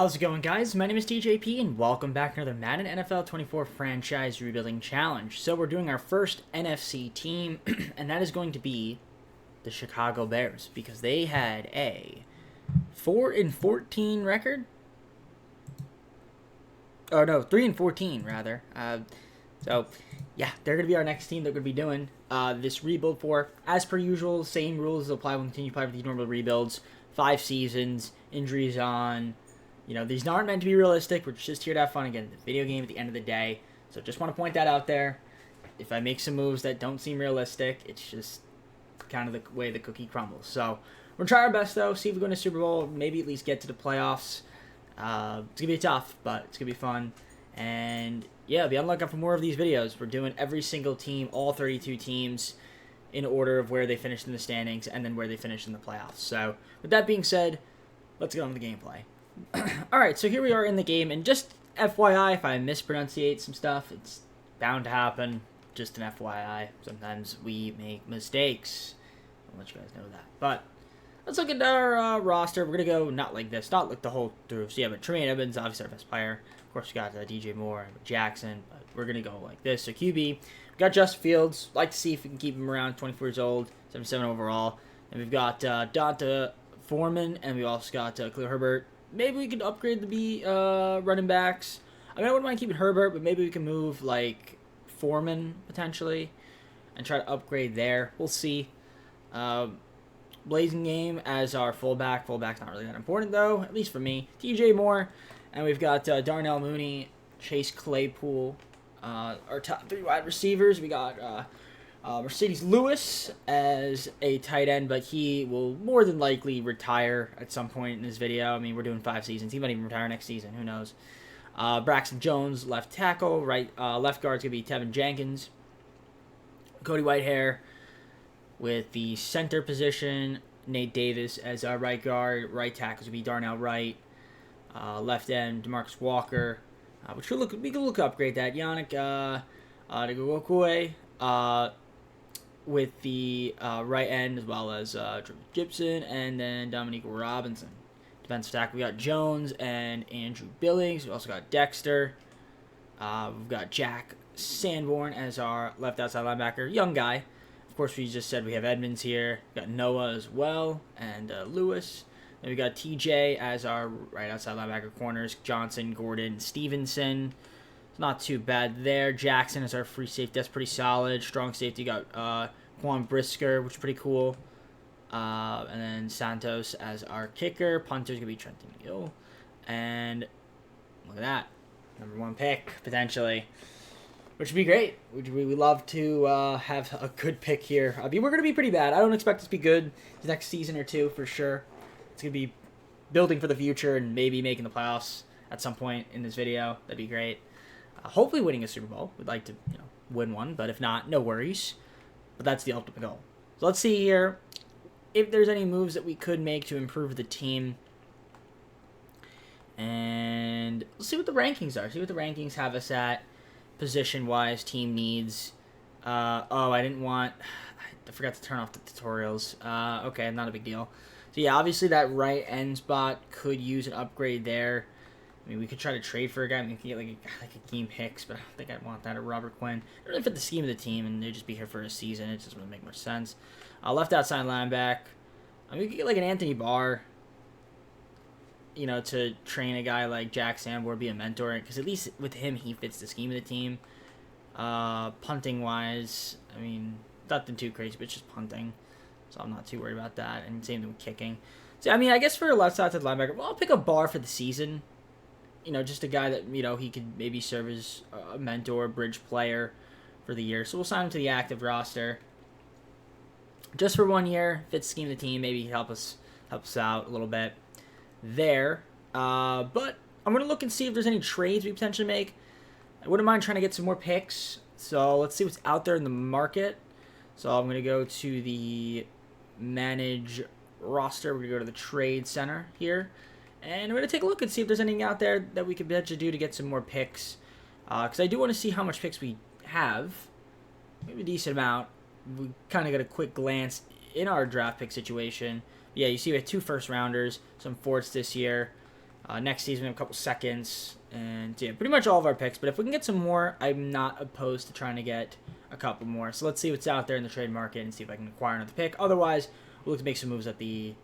How's it going, guys? My name is TJP, and welcome back to another Madden NFL 24 Franchise Rebuilding Challenge. So we're doing our first NFC team, and that is going to be the Chicago Bears, because they had a 4-14 record. Oh no, 3-14 rather. So yeah, they're going to be our next team that we're going to be doing this rebuild for. As per usual, same rules apply when we continue to play with these normal rebuilds. 5 seasons, injuries on. You know, these aren't meant to be realistic. We're just here to have fun. Again, the video game at the end of the day. So just want to point that out there. If I make some moves that don't seem realistic, it's just kind of the way the cookie crumbles. So we're going to try our best, though. See if we go into Super Bowl. Maybe at least get to the playoffs. It's going to be tough, but it's going to be fun. And yeah, be on the lookout for more of these videos. We're doing every single team, all 32 teams, in order of where they finished in the standings and then where they finished in the playoffs. So with that being said, let's get on to the gameplay. Alright, so here we are in the game, and just FYI, if I mispronunciate some stuff, it's bound to happen. Just an FYI. Sometimes we make mistakes. I'll let you guys know that. But let's look at our roster. We're going to go not like this, not like the whole through. So yeah, but Tremaine Evans, obviously our best player. Of course, we got DJ Moore and Jackson, but we're going to go like this. So QB, we got Justin Fields. Like to see if we can keep him around, 24 years old, 77 overall. And we've got Donta Foreman, and we also got Khalil Herbert. Maybe we could upgrade the running backs. I mean, I wouldn't mind keeping Herbert, but maybe we can move, like, Foreman, potentially, and try to upgrade there. We'll see. Blazing Game as our fullback. Fullback's not really that important, though, at least for me. DJ Moore, and we've got Darnell Mooney, Chase Claypool, our top 3 wide receivers. We got Mercedes Lewis as a tight end, but he will more than likely retire at some point in this video. I mean, we're doing 5 seasons. He might even retire next season. Who knows? Braxton Jones, left tackle. Left guard's going to be Tevin Jenkins. Cody Whitehair with the center position. Nate Davis as our right guard. Right tackle will be Darnell Wright. Left end, DeMarcus Walker. We can look upgrade that. Yannick Ngakwe. With the right end, as well as Gibson, and then Dominique Robinson. Defensive tackle, we got Jones and Andrew Billings. We also got Dexter. We've got Jack Sanborn as our left outside linebacker. Young guy. Of course, we just said we have Edmonds here. We got Noah as well, and Lewis. Then we got TJ as our right outside linebacker. Corners, Johnson, Gordon, Stevenson. Not too bad there. Jackson is our free safety. That's pretty solid. Strong safety. Got Quan Brisker, which is pretty cool. And then Santos as our kicker. Punter's going to be Trenton Gill. And look at that. Number 1 pick, potentially. Which would be great. We love to have a good pick here. I mean, we're going to be pretty bad. I don't expect this to be good the next season or 2 for sure. It's going to be building for the future and maybe making the playoffs at some point in this video. That'd be great. Hopefully winning a Super Bowl. We'd like to, win one, but if not, no worries. But that's the ultimate goal. So let's see here if there's any moves that we could make to improve the team. And let's see what the rankings are. See what the rankings have us at position-wise, team needs. I forgot to turn off the tutorials. Okay, not a big deal. So yeah, obviously that right end spot could use an upgrade there. I mean, we could try to trade for a guy. I mean, we could get like a Game Hicks, but I don't think I'd want that. Or Robert Quinn. It really fit the scheme of the team, and they'd just be here for a season. It just wouldn't make much sense. Left outside linebacker. I mean, we could get like an Anthony Barr, to train a guy like Jack Sanborn, be a mentor. Because at least with him, he fits the scheme of the team. Punting-wise, I mean, nothing too crazy, but it's just punting. So I'm not too worried about that. And same thing with kicking. So, I mean, I guess for a left outside linebacker, well, I'll pick a Barr for the season. Just a guy that, he could maybe serve as a mentor, bridge player for the year. So we'll sign him to the active roster. Just for 1 year, fits the scheme of the team. Maybe he can help us out a little bit there. But I'm going to look and see if there's any trades we potentially make. I wouldn't mind trying to get some more picks. So let's see what's out there in the market. So I'm going to go to the manage roster. We're going to go to the trade center here. And we're going to take a look and see if there's anything out there that we could potentially do to get some more picks. Because I do want to see how much picks we have. Maybe a decent amount. We kind of got a quick glance in our draft pick situation. Yeah, you see we have 2 first-rounders, some fourths this year. Next season, we have a couple seconds. And yeah, pretty much all of our picks. But if we can get some more, I'm not opposed to trying to get a couple more. So let's see what's out there in the trade market and see if I can acquire another pick. Otherwise, we'll look to make some moves at the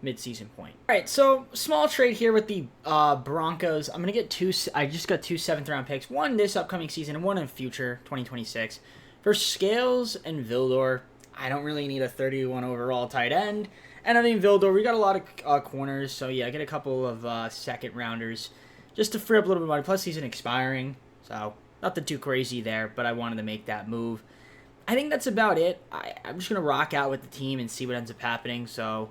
mid-season point. All right, so small trade here with the Broncos. I'm gonna get I just got 2 7th-round picks, one this upcoming season and one in future 2026. For Scales and Vildor, I don't really need a 31 overall tight end. And I mean Vildor, we got a lot of corners, so yeah, I get a couple of second rounders just to free up a little bit of money. Plus, he's an expiring, so nothing too crazy there. But I wanted to make that move. I think that's about it. I'm just gonna rock out with the team and see what ends up happening. So.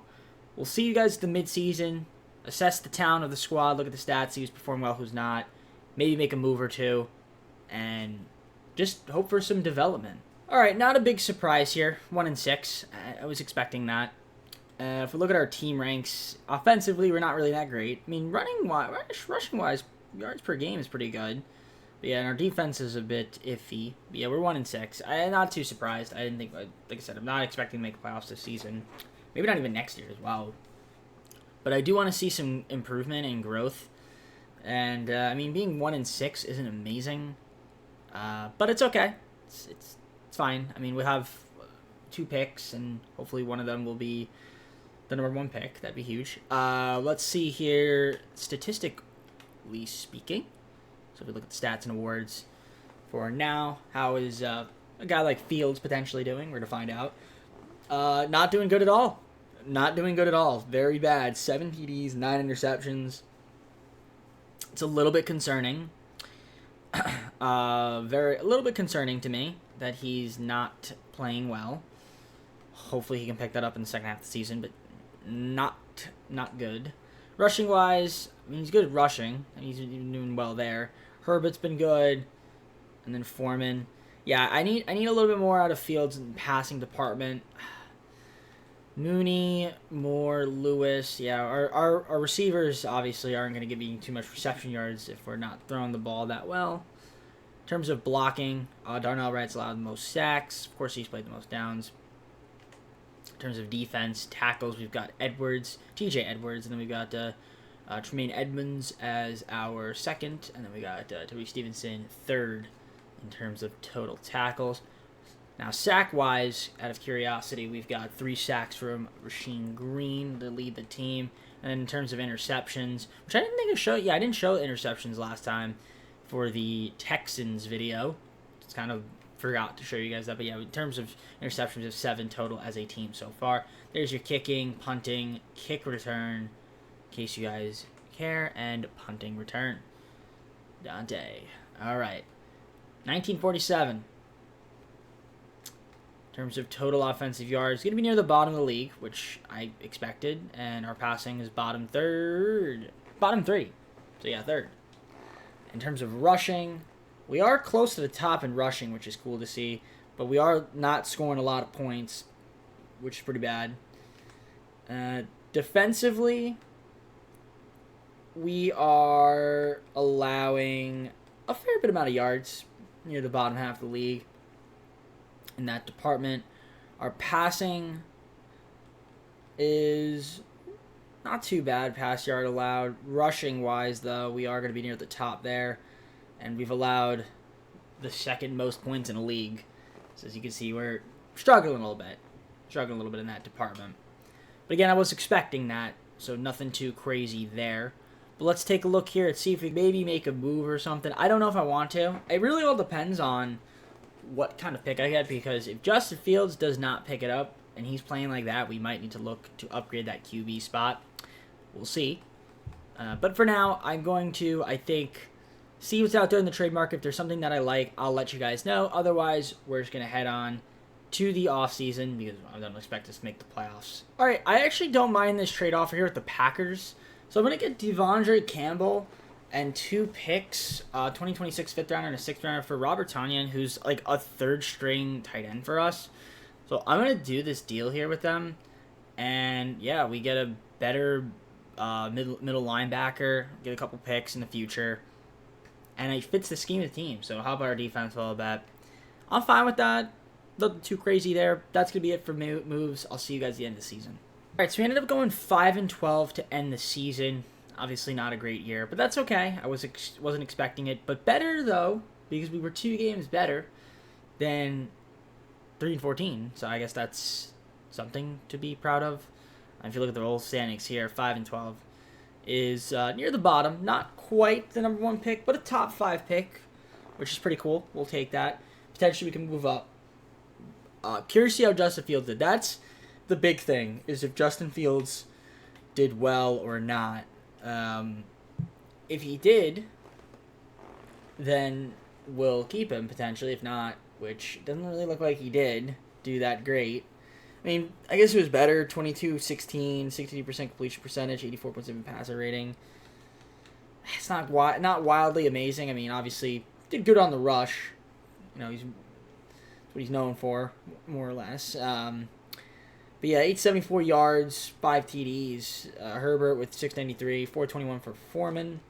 We'll see you guys at the mid-season, assess the talent of the squad, look at the stats, see who's performing well, who's not, maybe make a move or two, and just hope for some development. All right, not a big surprise here, 1-6. I was expecting that. If we look at our team ranks, offensively, we're not really that great. I mean, rushing-wise, yards per game is pretty good. But yeah, and our defense is a bit iffy. But yeah, we're 1-6. I'm not too surprised. I didn't think, like I said, I'm not expecting to make playoffs this season. Maybe not even next year as well. But I do want to see some improvement and growth. And, I mean, being 1-6 isn't amazing. But it's okay. It's fine. I mean, we have 2 picks, and hopefully one of them will be the number 1 pick. That'd be huge. Let's see here. Statistically speaking. So if we look at the stats and awards for now, how is a guy like Fields potentially doing? We're going to find out. Not doing good at all. Not doing good at all. Very bad. 7 TDs, 9 interceptions. It's a little bit concerning. A little bit concerning to me that he's not playing well. Hopefully he can pick that up in the second half of the season, but not good. Rushing wise, I mean, he's good at rushing. He's doing well there. Herbert's been good, and then Foreman. Yeah, I need a little bit more out of Fields in the passing department. Mooney, Moore, Lewis. Yeah, our receivers obviously aren't going to give me too much reception yards if we're not throwing the ball that well. In terms of blocking, Darnell Wright's allowed the most sacks. Of course, he's played the most downs. In terms of defense, tackles, we've got TJ Edwards, and then we've got Tremaine Edmonds as our second, and then we got Toby Stevenson third in terms of total tackles. Now, sack-wise, out of curiosity, we've got 3 sacks from Rasheem Green to lead the team. And in terms of interceptions, which I didn't think I showed. Yeah, I didn't show interceptions last time for the Texans video. Just kind of forgot to show you guys that. But yeah, in terms of interceptions, we have 7 total as a team so far. There's your kicking, punting, kick return, in case you guys care, and punting return. Dante. All right. 1947. In terms of total offensive yards, going to be near the bottom of the league, which I expected, and our passing is bottom 3. So yeah, 3rd. In terms of rushing, we are close to the top in rushing, which is cool to see, but we are not scoring a lot of points, which is pretty bad. Defensively, we are allowing a fair bit amount of yards near the bottom half of the league. In that department, our passing is not too bad, pass yard allowed. Rushing wise, though, we are going to be near the top there, and we've allowed the 2nd most points in the league. So as you can see, we're struggling a little bit in that department. But again, I was expecting that, so nothing too crazy there. But let's take a look here and see if we maybe make a move or something. I don't know if I want to. It really all depends on what kind of pick I get, because if Justin Fields does not pick it up and he's playing like that, we might need to look to upgrade that QB spot. We'll see. But for now, I'm going to, I think, see what's out there in the trade market. If there's something that I like, I'll let you guys know. Otherwise, we're just going to head on to the offseason because I don't expect us to make the playoffs. All right, I actually don't mind this trade offer here with the Packers. So I'm going to get Devondre Campbell and 2 picks, 2026 5th rounder and a 6th rounder for Robert Tonyan, who's like a 3rd string tight end for us. So I'm going to do this deal here with them. And yeah, we get a better middle linebacker, get a couple picks in the future. And it fits the scheme of the team. So how about our defense a little bit? I'm fine with that. Nothing too crazy there. That's going to be it for moves. I'll see you guys at the end of the season. All right, so we ended up going 5-12 to end the season. Obviously not a great year, but that's okay. I wasn't expecting it, but better though, because we were 2 games better than 3-14. So I guess that's something to be proud of. If you look at the old standings here, 5-12 is near the bottom. Not quite the number 1 pick, but a top 5 pick, which is pretty cool. We'll take that. Potentially we can move up. Curious to see how Justin Fields did. That's the big thing, is if Justin Fields did well or not. If he did, then we'll keep him potentially. If not, which doesn't really look like he did do that great. I mean, I guess it was better. 22-16, 62% completion percentage, 84.7 passer rating. It's not wildly amazing. I mean, obviously did good on the rush. You know, he's what he's known for, more or less. But yeah, 874 yards, 5 TDs. Herbert with 693, 421 for Foreman.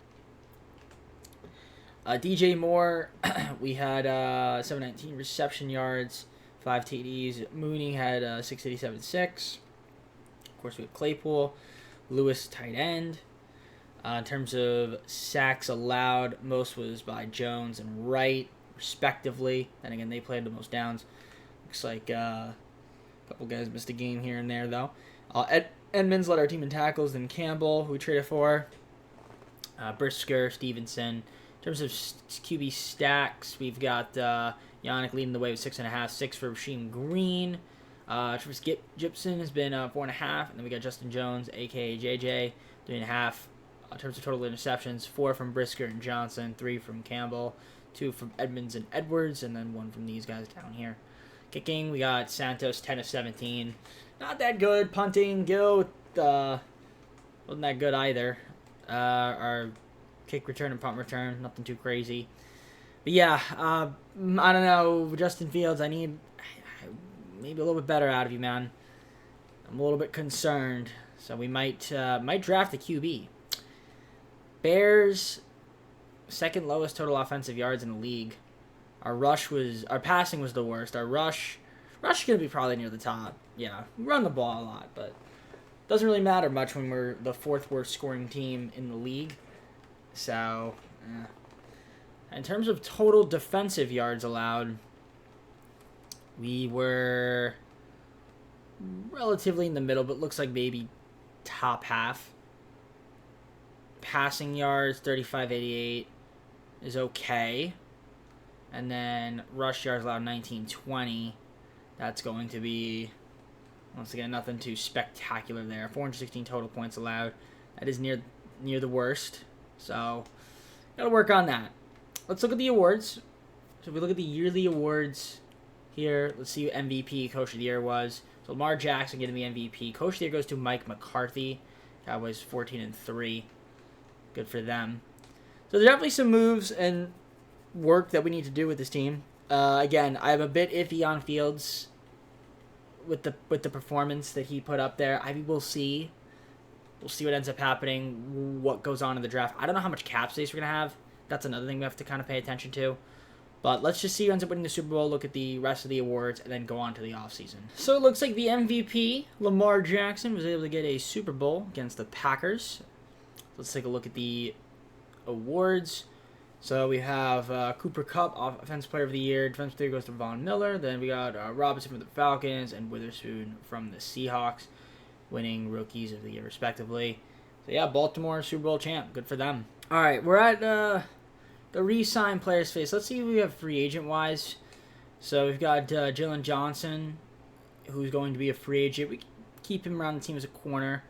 DJ Moore, we had 719 reception yards, 5 TDs. Mooney had 687.6. Of course, we have Claypool. Lewis, tight end. In terms of sacks allowed, most was by Jones and Wright, respectively. And again, they played the most downs. Looks like a couple guys missed a game here and there, though. Edmonds led our team in tackles, then Campbell, who we traded for. Brisker, Stevenson. In terms of QB stacks, we've got Yannick leading the way with 6.5, 6 for Rasheem Green. Travis Gibson has been 4.5, and then we got Justin Jones, a.k.a. JJ, 3.5. In terms of total interceptions, 4 from Brisker and Johnson, 3 from Campbell, 2 from Edmonds and Edwards, and then 1 from these guys down here. Kicking, we got Santos, 10 of 17. Not that good. Punting, Gill, wasn't that good either. Our kick return and punt return, nothing too crazy. But yeah, I don't know, Justin Fields, I need maybe a little bit better out of you, man. I'm a little bit concerned, so we might draft a QB. Bears, second lowest total offensive yards in the league. Our passing was the worst. Our rush is going to be probably near the top. Yeah, we run the ball a lot, but doesn't really matter much when we're the 4th worst scoring team in the league. So, in terms of total defensive yards allowed, we were relatively in the middle, but looks like maybe top half. Passing yards, 35.88 is okay. And then rush yards allowed, 19.20. That's going to be, once again, nothing too spectacular there. 416 total points allowed. That is near the worst. So, got to work on that. Let's look at the awards. So, if we look at the yearly awards here, let's see what MVP, Coach of the Year was. So, Lamar Jackson getting the MVP. Coach of the Year goes to Mike McCarthy. That was 14-3. Good for them. So, there's definitely some moves and work that we need to do with this team. Again, I'm a bit iffy on Fields with the performance that he put up there. I mean, we'll see. We'll see what ends up happening, what goes on in the draft. I don't know how much cap space we're going to have. That's another thing we have to kind of pay attention to. But let's just see who ends up winning the Super Bowl, look at the rest of the awards, and then go on to the offseason. So it looks like the MVP, Lamar Jackson, was able to get a Super Bowl against the Packers. Let's take a look at the awards. So we have Cooper Kupp, Offensive Player of the Year. Defensive Player goes to Von Miller. Then we got Robinson from the Falcons and Witherspoon from the Seahawks, winning Rookies of the Year, respectively. So yeah, Baltimore Super Bowl champ. Good for them. All right, we're at the re-sign players phase. Let's see who we have free agent-wise. So we've got Jalen Johnson, who's going to be a free agent. We keep him around the team as a corner.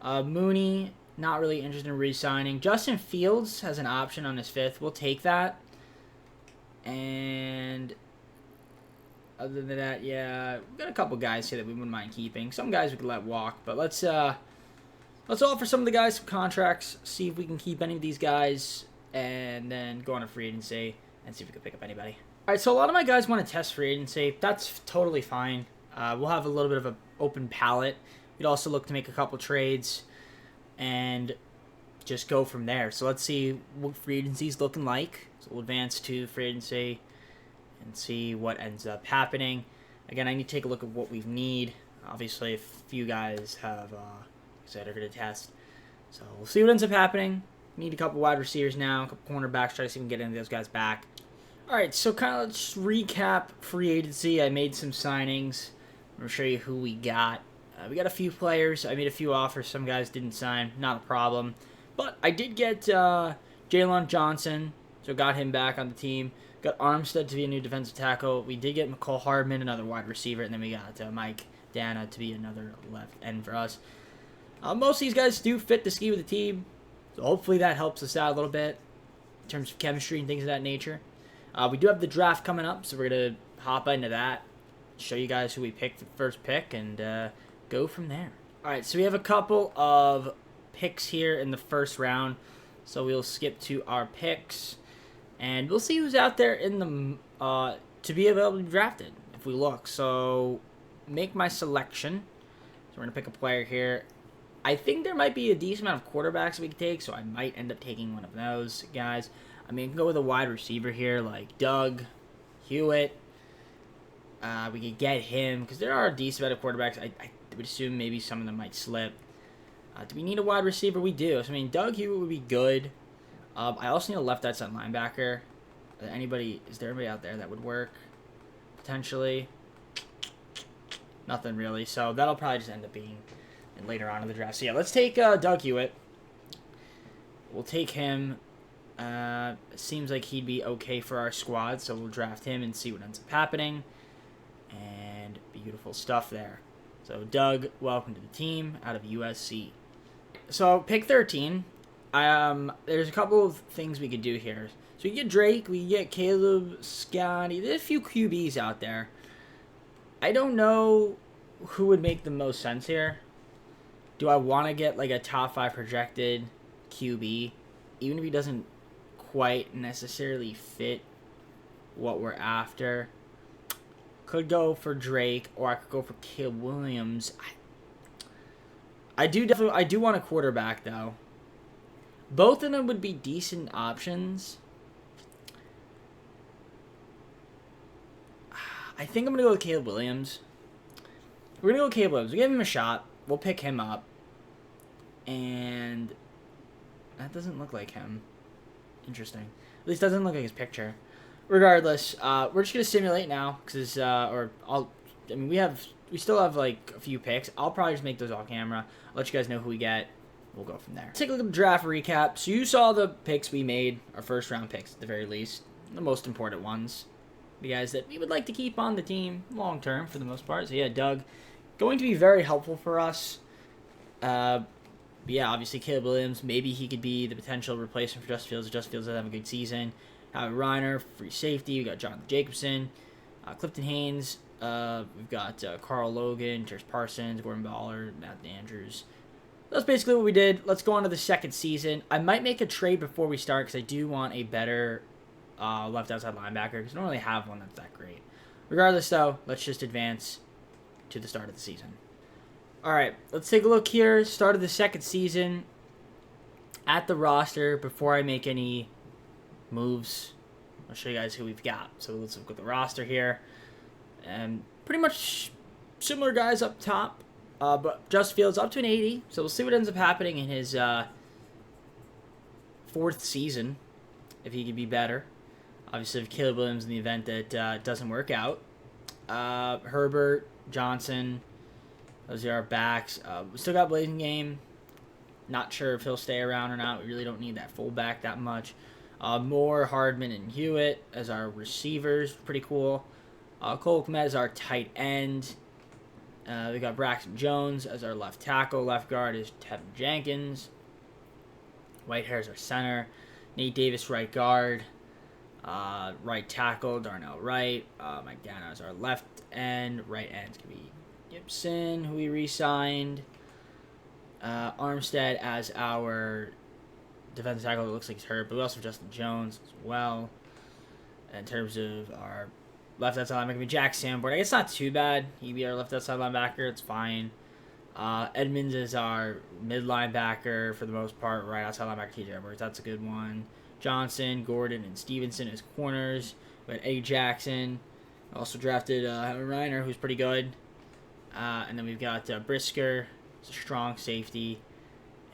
Mooney, not really interested in re-signing. Justin Fields has an option on his 5th. We'll take that. And other than that, yeah, we've got a couple guys here that we wouldn't mind keeping. Some guys we could let walk, but let's offer some of the guys some contracts, see if we can keep any of these guys, and then go on a free agency and see if we can pick up anybody. All right, so a lot of my guys want to test free agency. That's totally fine. We'll have a little bit of an open palette. We'd also look to make a couple trades and just go from there. So let's see what free agency's looking like. So we'll advance to free agency and see what ends up happening. Again, I need to take a look at what we need. Obviously, a few guys have, like I said, are going to test. So we'll see what ends up happening. Need a couple wide receivers now, a couple cornerbacks, try to see if we can get any of those guys back. All right, so kind of let's recap free agency. I made some signings. I'm going to show you who we got. We got a few players. I made a few offers. Some guys didn't sign. Not a problem. But I did get Jalen Johnson, so got him back on the team. Got Armstead to be a new defensive tackle. We did get McCall Hardman, another wide receiver. And then we got Mike Dana to be another left end for us. Most of these guys do fit the scheme of the team. So hopefully that helps us out a little bit in terms of chemistry and things of that nature. We do have the draft coming up, so we're going to hop into that, show you guys who we picked the first pick, and go from there. All right, so we have a couple of picks here in the first round, so we'll skip to our picks, and we'll see who's out there in the to be able to be drafted if we look. So make my selection. So we're going to pick a player here. I think there might be a decent amount of quarterbacks we could take, so I might end up taking one of those guys. I mean, you can go with a wide receiver here like Doug Hewitt. We could get him because there are a decent amount of quarterbacks. I would assume maybe some of them might slip. Do we need a wide receiver? We do. So, I mean, Doug Hewitt would be good. I also need a left outside linebacker. Is there anybody out there that would work potentially? Nothing really. So that'll probably just end up being later on in the draft. So yeah, let's take Doug Hewitt. We'll take him. Seems like he'd be okay for our squad, so we'll draft him and see what ends up happening. And beautiful stuff there. So Doug, welcome to the team out of USC. So pick 13. There's a couple of things we could do here. So we get Drake, we get Caleb, Scotty. There's a few QBs out there. I don't know who would make the most sense here. Do I want to get like a top 5 projected QB, even if he doesn't quite necessarily fit what we're after? Could go for Drake, or I could go for Caleb Williams. I do want a quarterback though. Both of them would be decent options. I think I'm gonna go with Caleb Williams. We're gonna go with Caleb Williams. We give him a shot. We'll pick him up. And that doesn't look like him. Interesting. At least doesn't look like his picture. Regardless, we're just gonna simulate now because we still have like a few picks. I'll probably just make those off camera. I'll let you guys know who we get. We'll go from there. Let's take a look at the draft recap. So you saw the picks we made, our first round picks at the very least, the most important ones, the guys that we would like to keep on the team long term for the most part. So yeah, Doug, going to be very helpful for us. But yeah, obviously Caleb Williams, maybe he could be the potential replacement for Justin Fields if Justin Fields doesn't have a good season. Howard Reiner, free safety. We got Jonathan Jacobson, Clifton Haynes. We've got Carl Logan, Terrence Parsons, Gordon Ballard, Matt Andrews. That's basically what we did. Let's go on to the second season. I might make a trade before we start because I do want a better left outside linebacker because I don't really have one that's that great. Regardless, though, let's just advance to the start of the season. All right, let's take a look here. Start of the second season at the roster. Before I make any moves, I'll show you guys who we've got. So let's look at the roster here. And pretty much similar guys up top, but Justin Fields up to an 80. So we'll see what ends up happening in his fourth season, if he can be better. Obviously, if Caleb Williams in the event that doesn't work out. Herbert, Johnson, those are our backs. We still got Blazing Game. Not sure if he'll stay around or not. We really don't need that fullback that much. Moore, Hardman, and Hewitt as our receivers. Pretty cool. Cole Kmet as our tight end. We got Braxton Jones as our left tackle. Left guard is Tevin Jenkins. Whitehair is our center. Nate Davis, right guard. Right tackle, Darnell Wright. Mike Dana is our left end. Right end is going to be Gibson, who we re-signed. Armstead as our defensive tackle. It looks like he's hurt, but we also have Justin Jones as well. In terms of our left outside linebacker, Jack Sanborn. I guess not too bad. He'd be our left outside linebacker. It's fine. Edmonds is our mid linebacker for the most part. Right outside linebacker, TJ Edwards. That's a good one. Johnson, Gordon, and Stevenson as corners. We had Eddie Jackson. Also drafted Reiner, who's pretty good. And then we've got Brisker, it's a strong safety.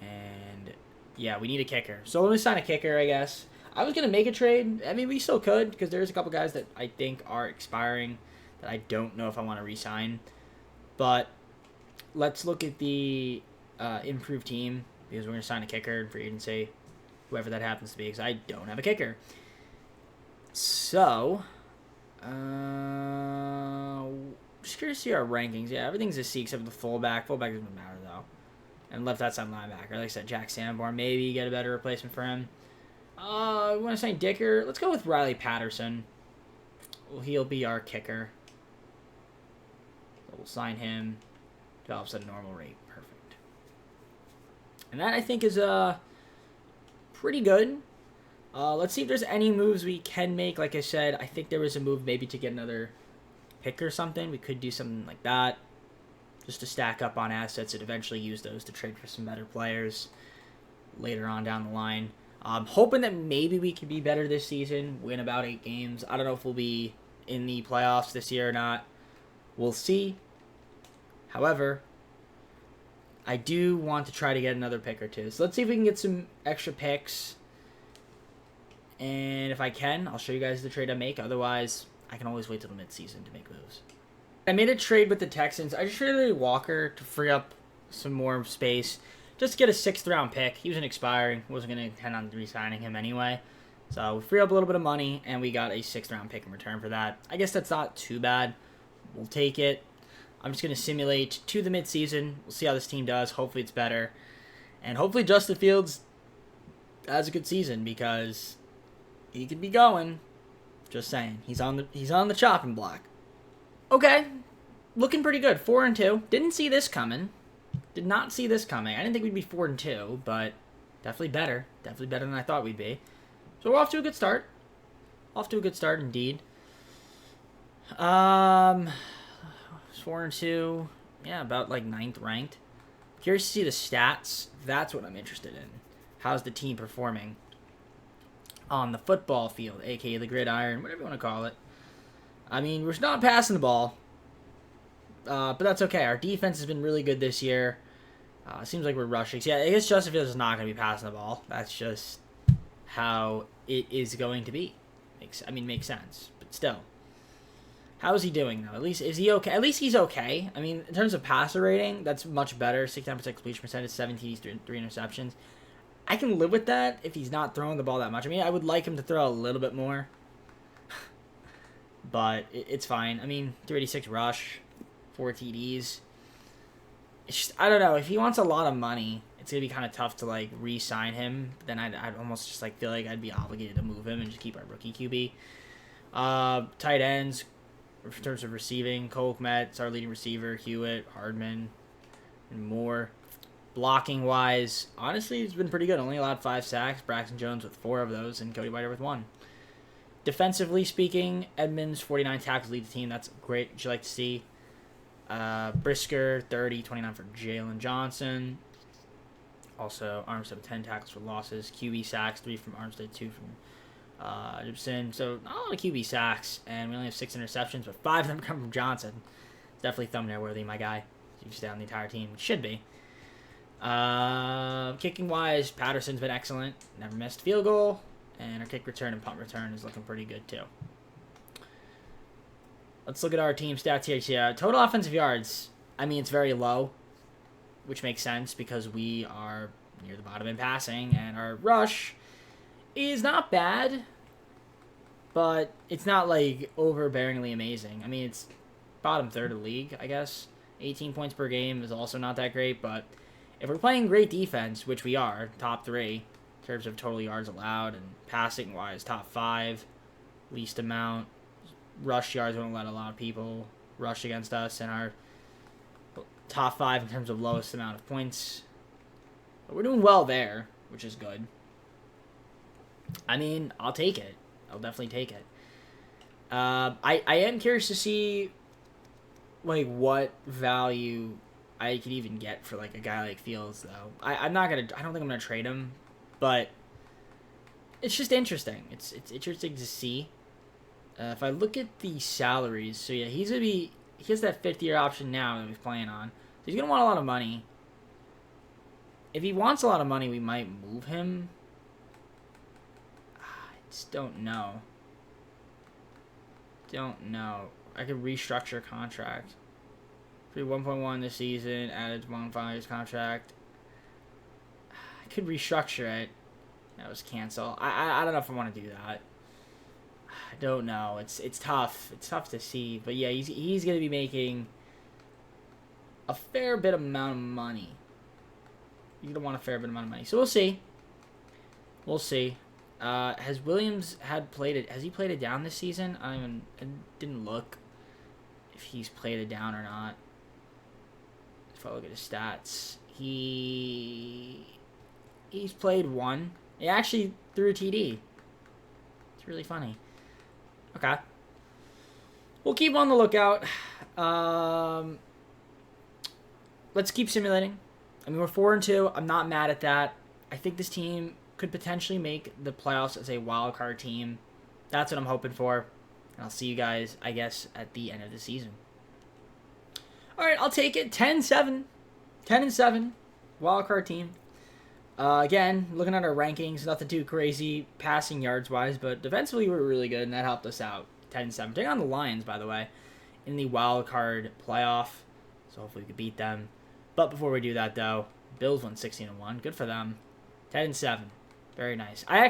And yeah, we need a kicker. So let me sign a kicker, I guess. I was going to make a trade. I mean, we still could because there's a couple guys that I think are expiring that I don't know if I want to re-sign. But let's look at the improved team because we're going to sign a kicker for agency, whoever that happens to be, because I don't have a kicker. So, just curious to see our rankings. Yeah, everything's a C except for the fullback. Fullback doesn't matter, though. And left outside linebacker. Like I said, Jack Sanborn. Maybe get a better replacement for him. We want to sign Dicker. Let's go with Riley Patterson. Well, he'll be our kicker. So we'll sign him. Develops at a normal rate. Perfect. And that, I think, is pretty good. Let's see if there's any moves we can make. Like I said, I think there was a move maybe to get another pick or something. We could do something like that. Just to stack up on assets and eventually use those to trade for some better players later on down the line. Hoping that maybe we can be better this season, win about 8 games. I don't know if we'll be in the playoffs this year or not. We'll see. However, I do want to try to get another pick or two. So let's see if we can get some extra picks. And if I can, I'll show you guys the trade I make. Otherwise, I can always wait till the midseason to make moves. I made a trade with the Texans. I just traded Walker to free up some more space. Just to get a 6th round pick. He was an expiring. Wasn't going to intend on re-signing him anyway. So we free up a little bit of money, and we got a 6th round pick in return for that. I guess that's not too bad. We'll take it. I'm just going to simulate to the midseason. We'll see how this team does. Hopefully it's better. And hopefully Justin Fields has a good season because he could be going. Just saying. He's on the chopping block. Okay. Looking pretty good. 4-2. Didn't see this coming. Did not see this coming. I didn't think we'd be 4-2, but definitely better. Definitely better than I thought we'd be. So we're off to a good start. Off to a good start indeed. 4-2. Yeah, about like 9th ranked. Curious to see the stats. That's what I'm interested in. How's the team performing on the football field, aka the gridiron, whatever you want to call it. I mean, we're not passing the ball. But that's okay. Our defense has been really good this year. Seems like we're rushing. So yeah, I guess Justin Fields is not going to be passing the ball. That's just how it is going to be. Makes sense. But still. How is he doing, though? At least, is he okay? At least he's okay. I mean, in terms of passer rating, that's much better. 69% completion percentage, 17 3 interceptions. I can live with that if he's not throwing the ball that much. I mean, I would like him to throw a little bit more. But it's fine. I mean, 386 rush. 4 TDs. It's just, I don't know. If he wants a lot of money, it's going to be kind of tough to, like, re-sign him. Then I'd almost just, like, feel like I'd be obligated to move him and just keep our rookie QB. Tight ends, in terms of receiving, Cole Kmet's our leading receiver, Hewitt, Hardman, and more. Blocking-wise, honestly, it's been pretty good. Only allowed 5 sacks. Braxton Jones with 4 of those, and Cody Whitehair with 1. Defensively speaking, Edmonds, 49 tackles, lead the team. That's great. What you like to see. Brisker, 30, 29 for Jalen Johnson. Also, Armstead, 10 tackles for losses. QB sacks, 3 from Armstead, 2 from Gibson. So, not a lot of QB sacks, and we only have 6 interceptions, but 5 of them come from Johnson. It's definitely thumbnail worthy, my guy. He's down the entire team. Should be. Kicking-wise, Patterson's been excellent. Never missed field goal. And our kick return and punt return is looking pretty good, too. Let's look at our team stats here. Yeah, total offensive yards, I mean, it's very low, which makes sense because we are near the bottom in passing, and our rush is not bad, but it's not, like, overbearingly amazing. I mean, it's bottom third of the league, I guess. 18 points per game is also not that great, but if we're playing great defense, which we are, top 3, in terms of total yards allowed, and passing-wise, top 5, least amount. Rush yards, we don't let a lot of people rush against us, and our top 5 in terms of lowest amount of points. But we're doing well there, which is good. I mean, I'll take it. I'll definitely take it. I am curious to see, like, what value I could even get for, like, a guy like Fields, though. I don't think I'm gonna trade him, but it's just interesting. It's interesting to see. If I look at the salaries, so yeah, he has that 5th year option now that he's playing on. So he's going to want a lot of money. If he wants a lot of money, we might move him. I just don't know. I could restructure contract. Free 1.1 this season, added 1.5 years contract. I could restructure it. That was cancel. I don't know if I want to do that. I don't know. It's tough. It's tough to see. But yeah, he's gonna be making a fair bit amount of money. You're gonna want a fair bit amount of money. So we'll see. We'll see. Has Williams played it? Has he played it down this season? I didn't look if he's played it down or not. If I look at his stats, he's played one. He actually threw a TD. It's really funny. Okay. We'll keep on the lookout. Let's keep simulating. I mean, we're 4-2. I'm not mad at that. I think this team could potentially make the playoffs as a wild card team. That's what I'm hoping for. And I'll see you guys, I guess, at the end of the season. All right, I'll take it. 10-7. 10-7. Wild card team. Again, looking at our rankings, nothing too crazy passing yards wise, but defensively we were really good, and that helped us out. 10-7. Taking on the Lions, by the way, in the wild card playoff. So hopefully we can beat them. But before we do that, though, Bills won 16-1. Good for them. 10-7. Very nice. I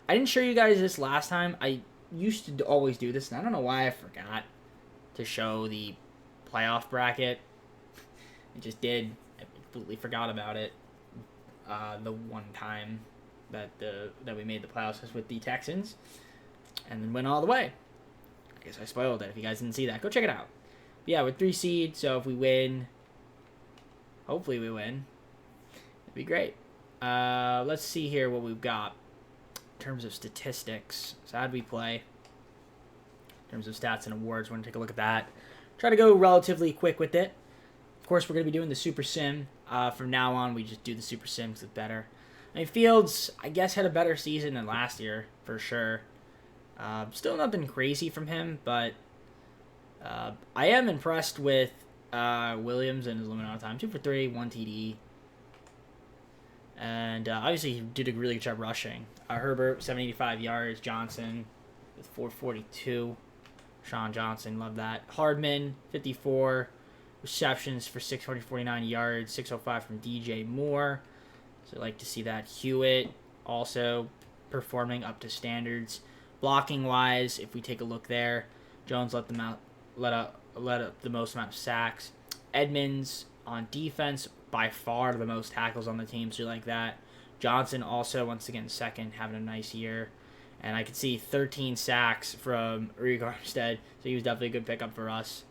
didn't show you guys this last time. I used to always do this, and I don't know why I forgot to show the playoff bracket. I just did. I completely forgot about it. The one time that we made the playoffs was with the Texans, and then went all the way. I guess I spoiled it. If you guys didn't see that, go check it out. But yeah, we're 3 seed, so if we win, hopefully we win, it'd be great. Let's see here what we've got in terms of statistics. So how'd we play? In terms of stats and awards, we're going to take a look at that. Try to go relatively quick with it. Of course, we're going to be doing the Super Sim. From now on, we just do the Super Sim because it's better. I mean, Fields, I guess, had a better season than last year, for sure. Still nothing crazy from him, but I am impressed with Williams and his limited amount of time. 2 for 3, 1 TD. And obviously, he did a really good job rushing. Herbert, 785 yards. Johnson with 442. Sean Johnson, love that. Hardman, 54 receptions for 649 yards. 605 from DJ Moore. So I like to see that. Hewitt also performing up to standards. Blocking wise, if we take a look there, Jones let up the most amount of sacks. Edmonds on defense, by far the most tackles on the team, so you like that. Johnson also, once again, second, having a nice year. And I could see 13 sacks from Rick Armstead, so he was definitely a good pickup for us.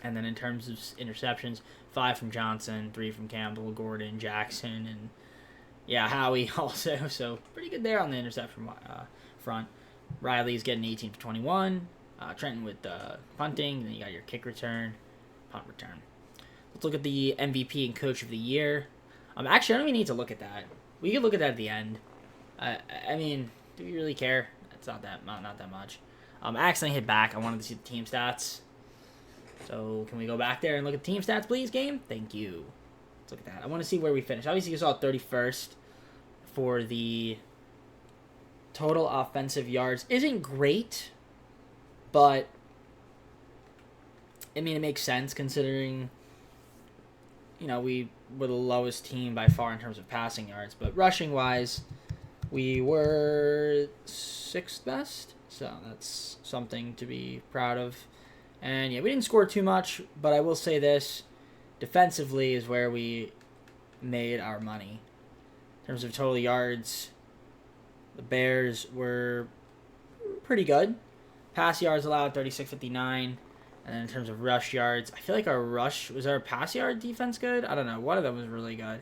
And then in terms of interceptions, 5 from Johnson, 3 from Campbell, Gordon, Jackson, and yeah, Howie also. So pretty good there on the interception front. Riley's getting 18 for 21. Trenton with punting. Then you got your kick return, punt return. Let's look at the MVP and Coach of the Year. Actually, I don't even need to look at that. We can look at that at the end. I mean, do we really care? It's not that much. I accidentally hit back. I wanted to see the team stats. So can we go back there and look at the team stats, please, game? Thank you. Let's look at that. I want to see where we finished. Obviously, you saw 31st for the total offensive yards. Isn't great, but I mean, it makes sense considering, you know, we were the lowest team by far in terms of passing yards. But rushing-wise, we were 6th best. So that's something to be proud of. And yeah, we didn't score too much, but I will say this. Defensively is where we made our money. In terms of total yards, the Bears were pretty good. Pass yards allowed, 36.59. And then in terms of rush yards, I feel like was our pass yard defense good? I don't know. One of them was really good.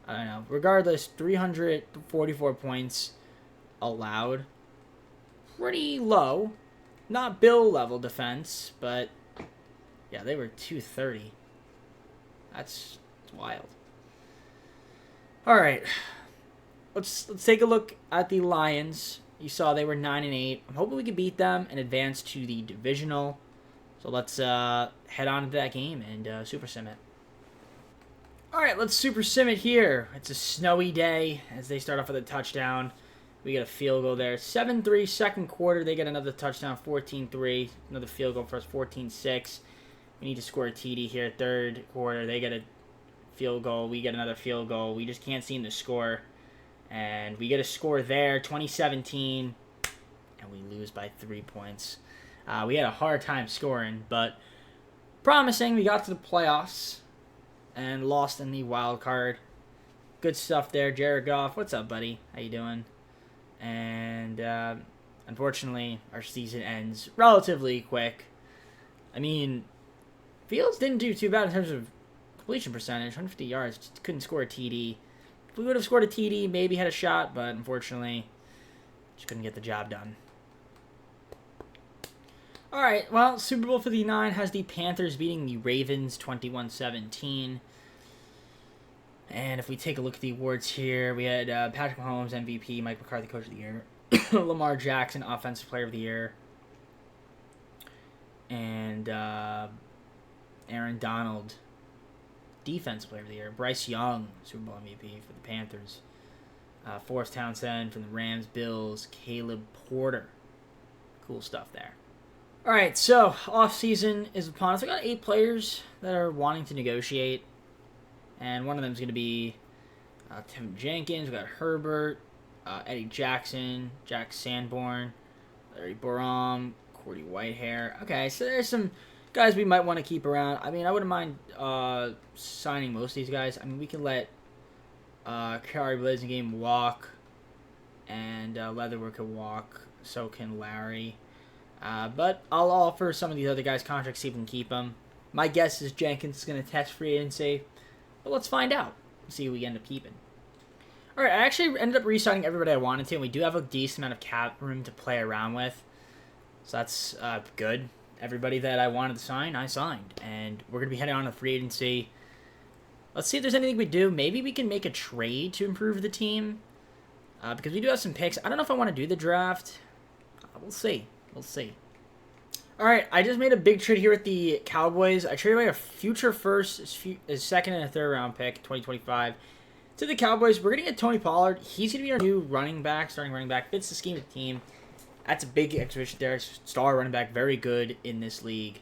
I don't know. Regardless, 344 points allowed. Pretty low. Not Bill level defense, but yeah, they were 230. That's wild. All right. Let's take a look at the Lions. You saw they were 9-8. I'm hoping we can beat them and advance to the divisional. So let's head on to that game and Super Sim it. All right, let's super sim it here. It's a snowy day as they start off with a touchdown. We get a field goal there. 7-3 second quarter. They get another touchdown, 14-3. Another field goal for us, 14-6. We need to score a TD here. Third quarter, they get a field goal. We get another field goal. We just can't seem to score. And we get a score there, 2017. And we lose by 3 points. We had a hard time scoring, but promising. We got to the playoffs and lost in the wild card. Good stuff there. Jared Goff, what's up, buddy? How you doing? And unfortunately, our season ends relatively quick. I mean, Fields didn't do too bad in terms of completion percentage. 150 yards, just couldn't score a TD. If we would have scored a TD, maybe had a shot, but unfortunately, just couldn't get the job done. All right, well, Super Bowl 59 has the Panthers beating the Ravens 21-17. And if we take a look at the awards here, we had Patrick Mahomes, MVP, Mike McCarthy, Coach of the Year, Lamar Jackson, Offensive Player of the Year, and Aaron Donald, Defensive Player of the Year, Bryce Young, Super Bowl MVP for the Panthers, Forrest Townsend from the Rams, Bills, Caleb Porter. Cool stuff there. All right, so offseason is upon us. I got 8 players that are wanting to negotiate. And one of them is going to be Tim Jenkins. We got Herbert, Eddie Jackson, Jack Sanborn, Larry Borom, Cordy Whitehair. Okay, so there's some guys we might want to keep around. I mean, I wouldn't mind signing most of these guys. I mean, we can let Kari Blasingame walk, and Leatherwood can walk. So can Larry. But I'll offer some of these other guys contracts, see if we can keep them. My guess is Jenkins is going to test free agency. But let's find out. See who we end up keeping. All right, I actually ended up re-signing everybody I wanted to, and we do have a decent amount of cap room to play around with. So that's good. Everybody that I wanted to sign, I signed. And we're going to be heading on to free agency. Let's see if there's anything we do. Maybe we can make a trade to improve the team. Because we do have some picks. I don't know if I want to do the draft. We'll see. We'll see. All right, I just made a big trade here with the Cowboys. I traded away a future first, a second, and a third round pick, 2025, to the Cowboys. We're going to get Tony Pollard. He's going to be our new running back, starting running back. Fits the scheme of the team. That's a big exhibition there. Star running back, very good in this league.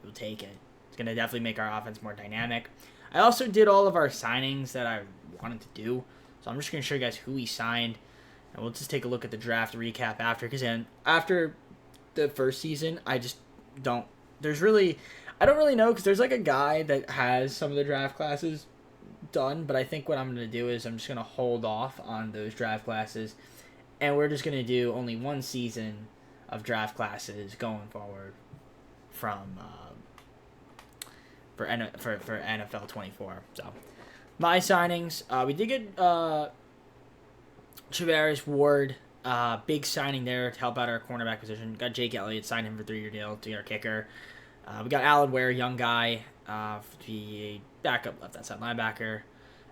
We'll take it. It's going to definitely make our offense more dynamic. I also did all of our signings that I wanted to do. So I'm just going to show you guys who we signed. And we'll just take a look at the draft recap after. Because then after the first season, I just don't. I don't really know, because there's like a guy that has some of the draft classes done, but I think what I'm going to do is I'm just going to hold off on those draft classes, and we're just going to do only one season of draft classes going forward from for NFL 24. So my signings, we did get Travaris Ward. Big signing there to help out our cornerback position. Got Jake Elliott, signed him for a 3-year deal to get our kicker. We got Alan Ware, young guy, to be a backup left outside linebacker.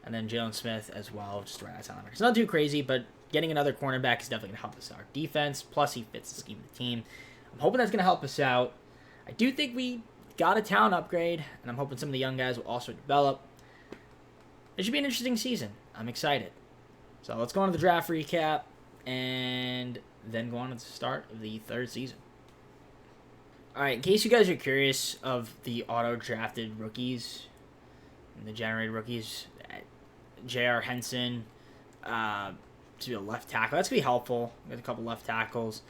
And then Jalen Smith as well, just right outside linebacker. It's not too crazy, but getting another cornerback is definitely going to help us out. Our defense, plus he fits the scheme of the team. I'm hoping that's going to help us out. I do think we got a talent upgrade, and I'm hoping some of the young guys will also develop. It should be an interesting season. I'm excited. So let's go on to the draft recap, and then go on to the start of the third season. Alright, in case you guys are curious of the auto-drafted rookies, and the generated rookies, J.R. Henson, to be a left tackle. That's going to be helpful. We got a couple left tackles.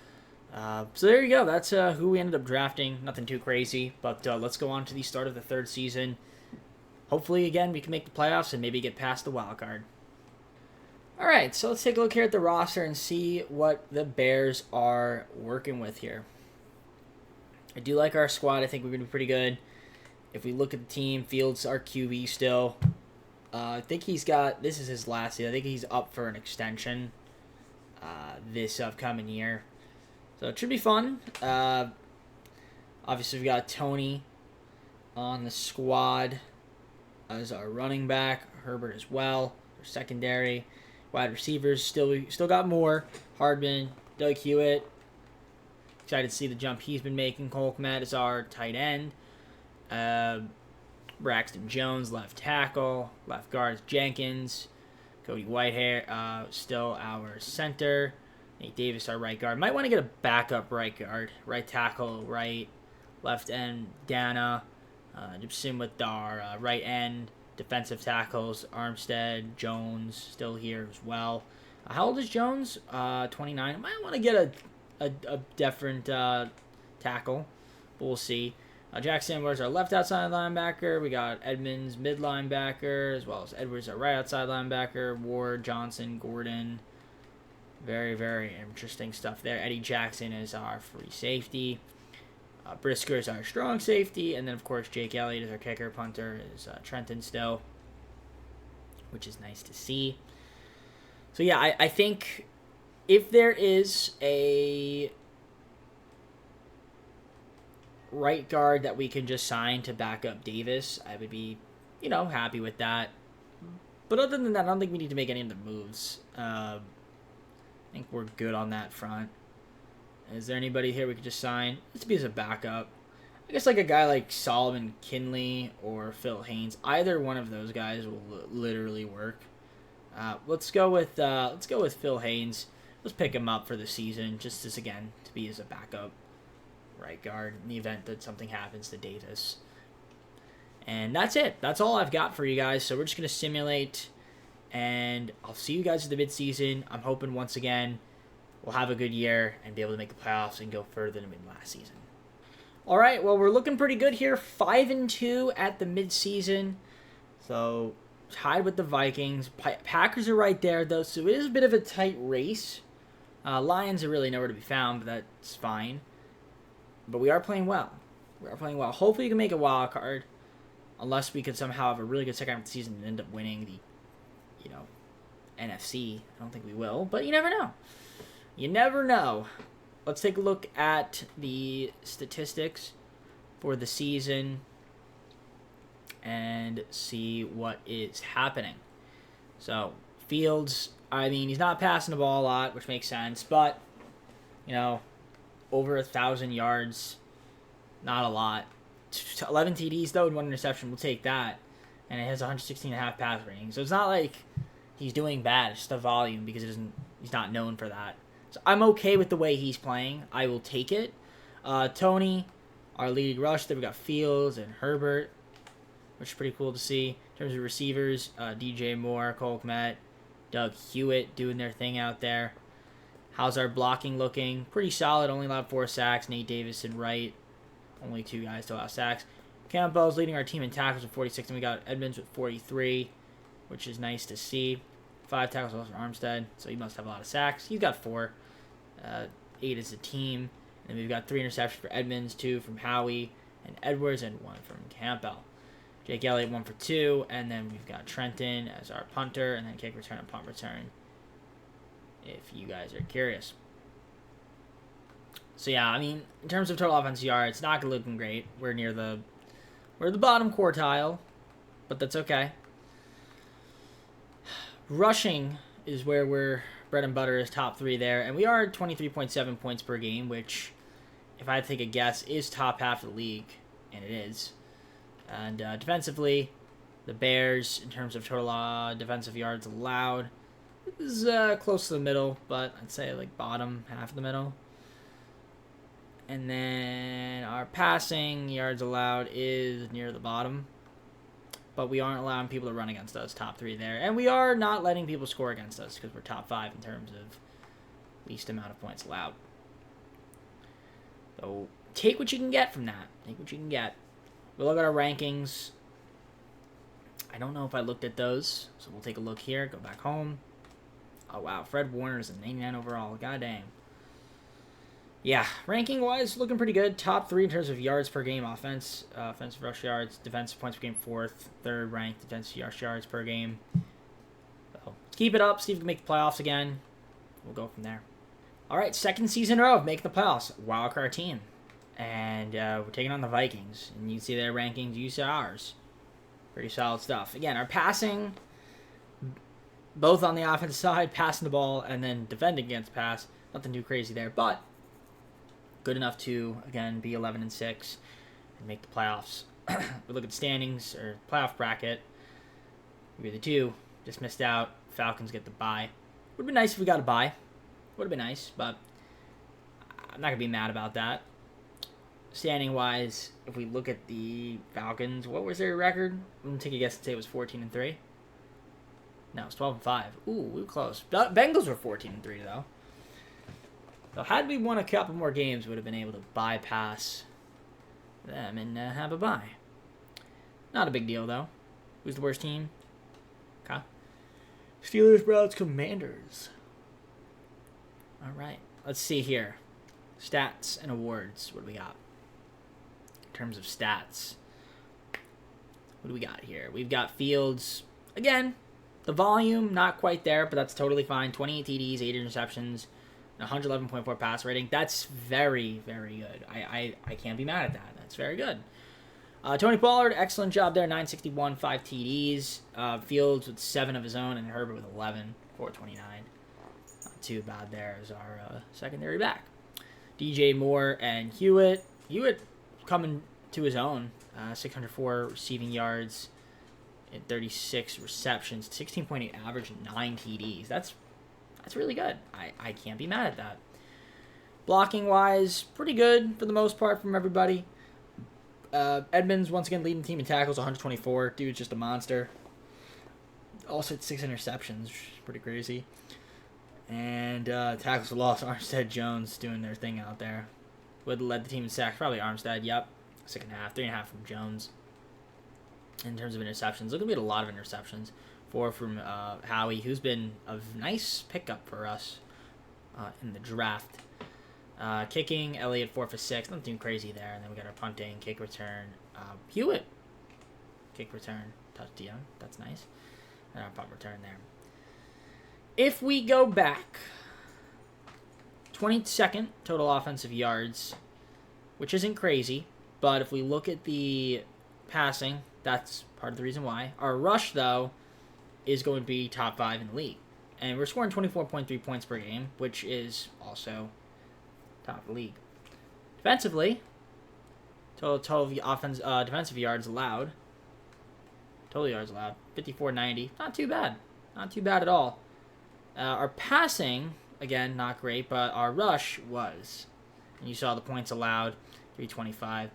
So there you go. That's who we ended up drafting. Nothing too crazy, but let's go on to the start of the third season. Hopefully, again, we can make the playoffs and maybe get past the wild card. Alright, so let's take a look here at the roster and see what the Bears are working with here. I do like our squad. I think we're going to be pretty good. If we look at the team, Fields, our QB still. I think this is his last year. I think he's up for an extension this upcoming year. So it should be fun. Obviously, we got Tony on the squad as our running back. Herbert as well. Our secondary. Wide receivers, still got more. Hardman, Doug Hewitt. Excited to see the jump he's been making. Cole Kmet is our tight end. Braxton Jones, left tackle. Left guard is Jenkins. Cody Whitehair, still our center. Nate Davis, our right guard. Might want to get a backup right guard. Right tackle, right. Left end, Dana. Jim with our right end. Defensive tackles, Armstead, Jones, still here as well. How old is Jones? 29. I might want to get a different tackle, but we'll see. Jack Sandler's our left outside linebacker. We got Edmonds, mid linebacker, as well as Edwards, our right outside linebacker. Ward, Johnson, Gordon. Very, very interesting stuff there. Eddie Jackson is our free safety. Brisker is our strong safety. And then, of course, Jake Elliott is our kicker. Punter is Trenton still, which is nice to see. So, yeah, I think if there is a right guard that we can just sign to back up Davis, I would be, happy with that. But other than that, I don't think we need to make any other moves. I think we're good on that front. Is there anybody here we could just sign? Let's be as a backup. I guess like a guy like Solomon Kinley or Phil Haynes. Either one of those guys will literally work. Let's go with Phil Haynes. Let's pick him up for the season, just as again to be as a backup right guard in the event that something happens to Davis. And that's it. That's all I've got for you guys. So we're just gonna simulate, and I'll see you guys at the midseason. I'm hoping once again we'll have a good year and be able to make the playoffs and go further than last season. All right. Well, we're looking pretty good here. 5-2 at the midseason. So tied with the Vikings. Packers are right there, though, so it is a bit of a tight race. Lions are really nowhere to be found, but that's fine. But we are playing well. Hopefully, we can make a wild card, unless we could somehow have a really good second half of the season and end up winning the, NFC. I don't think we will, but you never know. You never know. Let's take a look at the statistics for the season and see what is happening. So, Fields, he's not passing the ball a lot, which makes sense, but, over 1,000 yards, not a lot. 11 TDs, though, and 1 interception, we'll take that. And it has 116.5 pass rating. So it's not like he's doing bad. It's just the volume because he's not known for that. So I'm okay with the way he's playing. I will take it. Tony, our leading rush. Then we got Fields and Herbert, which is pretty cool to see. In terms of receivers, DJ Moore, Cole Kmet, Doug Hewitt doing their thing out there. How's our blocking looking? Pretty solid. Only allowed 4 sacks. Nate Davis and Wright. Only 2 guys to allow sacks. Campbell's leading our team in tackles with 46, and we got Edmonds with 43, which is nice to see. 5 tackles also for Armstead, so he must have a lot of sacks. He's got 4. 8 as a team. And we've got 3 interceptions for Edmonds, 2 from Howie and Edwards, and 1 from Campbell. Jake Elliott, 1 for 2. And then we've got Trenton as our punter, and then kick return and punt return, if you guys are curious. So yeah, in terms of total offensive yards, it's not looking great. We're the bottom quartile, but that's okay. Rushing is where we're bread and butter, is top 3 there, and we are 23.7 points per game, which, if I had to take a guess, is top half of the league, and it is. And defensively, the Bears, in terms of total defensive yards allowed, is close to the middle, but I'd say like bottom half of the middle. And then our passing yards allowed is near the bottom, but we aren't allowing people to run against us, top 3 there. And we are not letting people score against us because we're top 5 in terms of least amount of points allowed. So take what you can get from that. Take what you can get. We'll look at our rankings. I don't know if I looked at those, so we'll take a look here. Go back home. Oh, wow. Fred Warner is a 99 overall. God dang. Yeah, ranking-wise, looking pretty good. Top 3 in terms of yards per game offense. Offensive rush yards, defensive points per game 4th. 3rd ranked defensive rush yards per game. So, let's keep it up, see if we can make the playoffs again. We'll go from there. All right, 2nd season in a row of making the playoffs. Wildcard team. And we're taking on the Vikings. And you can see their rankings, you see ours. Pretty solid stuff. Again, our passing, both on the offensive side, passing the ball, and then defending against pass. Nothing too crazy there, but good enough to, again, be 11-6 and make the playoffs. we look at the standings or playoff bracket. We're the 2. Just missed out. Falcons get the bye. Would have been nice if we got a bye. Would have been nice, but I'm not going to be mad about that. Standing-wise, if we look at the Falcons, what was their record? I'm going to take a guess and say it was 14-3. No, it's 12-5. Ooh, we were close. Bengals were 14-3, though. So had we won a couple more games, we would have been able to bypass them and have a bye. Not a big deal, though. Who's the worst team? Okay. Steelers, Browns, Commanders. All right. Let's see here. Stats and awards. What do we got? In terms of stats. What do we got here? We've got Fields. Again, the volume, not quite there, but that's totally fine. 28 TDs, 8 interceptions, 111.4 pass rating. That's very, very good. I can't be mad at that. That's very good. Tony Pollard, excellent job there. 961, 5 TDs. Fields with 7 of his own, and Herbert with 11, 429. Not too bad there as our secondary back. DJ Moore and Hewitt. Hewitt coming to his own. 604 receiving yards and 36 receptions. 16.8 average and 9 TDs. That's really good. I can't be mad at that. Blocking-wise, pretty good for the most part from everybody. Edmonds, once again, leading the team in tackles, 124. Dude's just a monster. Also had 6 interceptions, which is pretty crazy. And tackles for loss, Armstead, Jones doing their thing out there. Would led the team in sacks, probably Armstead, yep. 6.5, 3.5 from Jones. In terms of interceptions, look, we had a lot of interceptions. 4 from Howie, who's been a nice pickup for us in the draft. Kicking, Elliott 4 for 6, nothing crazy there. And then we got our punting, kick return. Hewitt, kick return, touchdown, that's nice. And our punt return there. If we go back, 22nd total offensive yards, which isn't crazy, but if we look at the passing, that's part of the reason why. Our rush, though, is going to be top 5 in the league. And we're scoring 24.3 points per game, which is also top of the league. Defensively, total defensive yards allowed. Total yards allowed, 54.90. Not too bad. Not too bad at all. Our passing, again, not great, but our rush was. And you saw the points allowed, 325.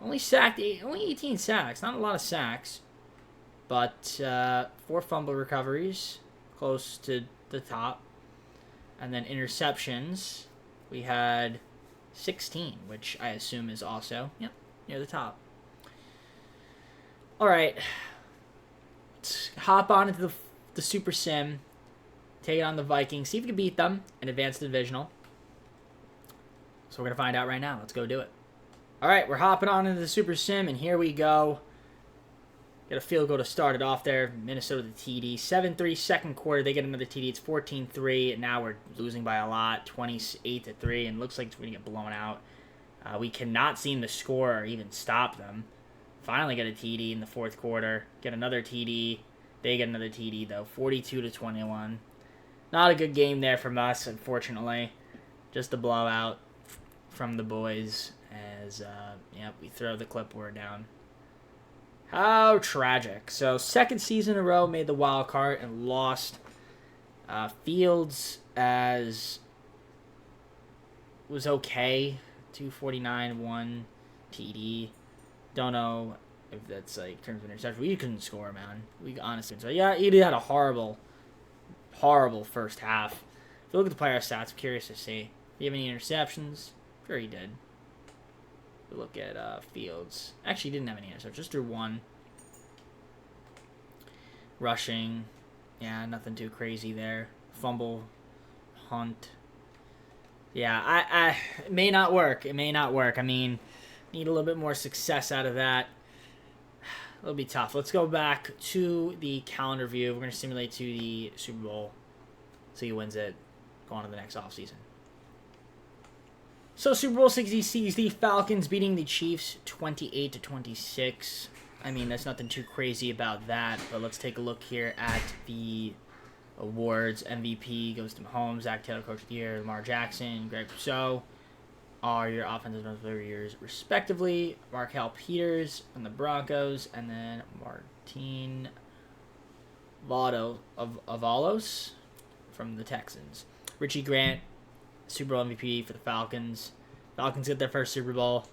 Only 18 sacks. Not a lot of sacks. But 4 fumble recoveries, close to the top. And then interceptions, we had 16, which I assume is also, near the top. All right. Let's hop on into the Super Sim. Take it on the Vikings. See if we can beat them and advance the divisional. So we're going to find out right now. Let's go do it. All right, we're hopping on into the Super Sim, and here we go. Get a field goal to start it off there. Minnesota the TD. 7-3 second quarter. They get another TD. It's 14-3. And now we're losing by a lot. 28-3. And looks like it's going to get blown out. We cannot seem to score or even stop them. Finally get a TD in the fourth quarter. Get another TD. They get another TD, though. 42-21. Not a good game there from us, unfortunately. Just a blowout from the boys as, we throw the clipboard down. How tragic. So, second season in a row, made the wild card and lost. Fields was okay. 249, 1 TD. Don't know if that's like in terms of interception. We couldn't score, man. We honestly. So, yeah, he had a horrible first half. If you look at the player stats, I'm curious to see. Do you have any interceptions? Sure he did. We look at Fields. Actually, he didn't have any interceptions. Just threw 1. Rushing. Yeah, nothing too crazy there. Fumble. Hunt. Yeah, it may not work. It may not work. I mean, need a little bit more success out of that. It'll be tough. Let's go back to the calendar view. We're going to simulate to the Super Bowl. See who wins it. Go on to the next offseason. So Super Bowl 60 sees the Falcons beating the Chiefs 28-26. I mean, there's nothing too crazy about that. But let's take a look here at the awards. MVP goes to Mahomes, Zach Taylor, Coach of the Year, Lamar Jackson, Greg Rousseau. are your offensive most player years, respectively. Markel Peters from the Broncos, and then Martin Avalos from the Texans. Richie Grant, Super Bowl MVP for the Falcons. Falcons get their first Super Bowl.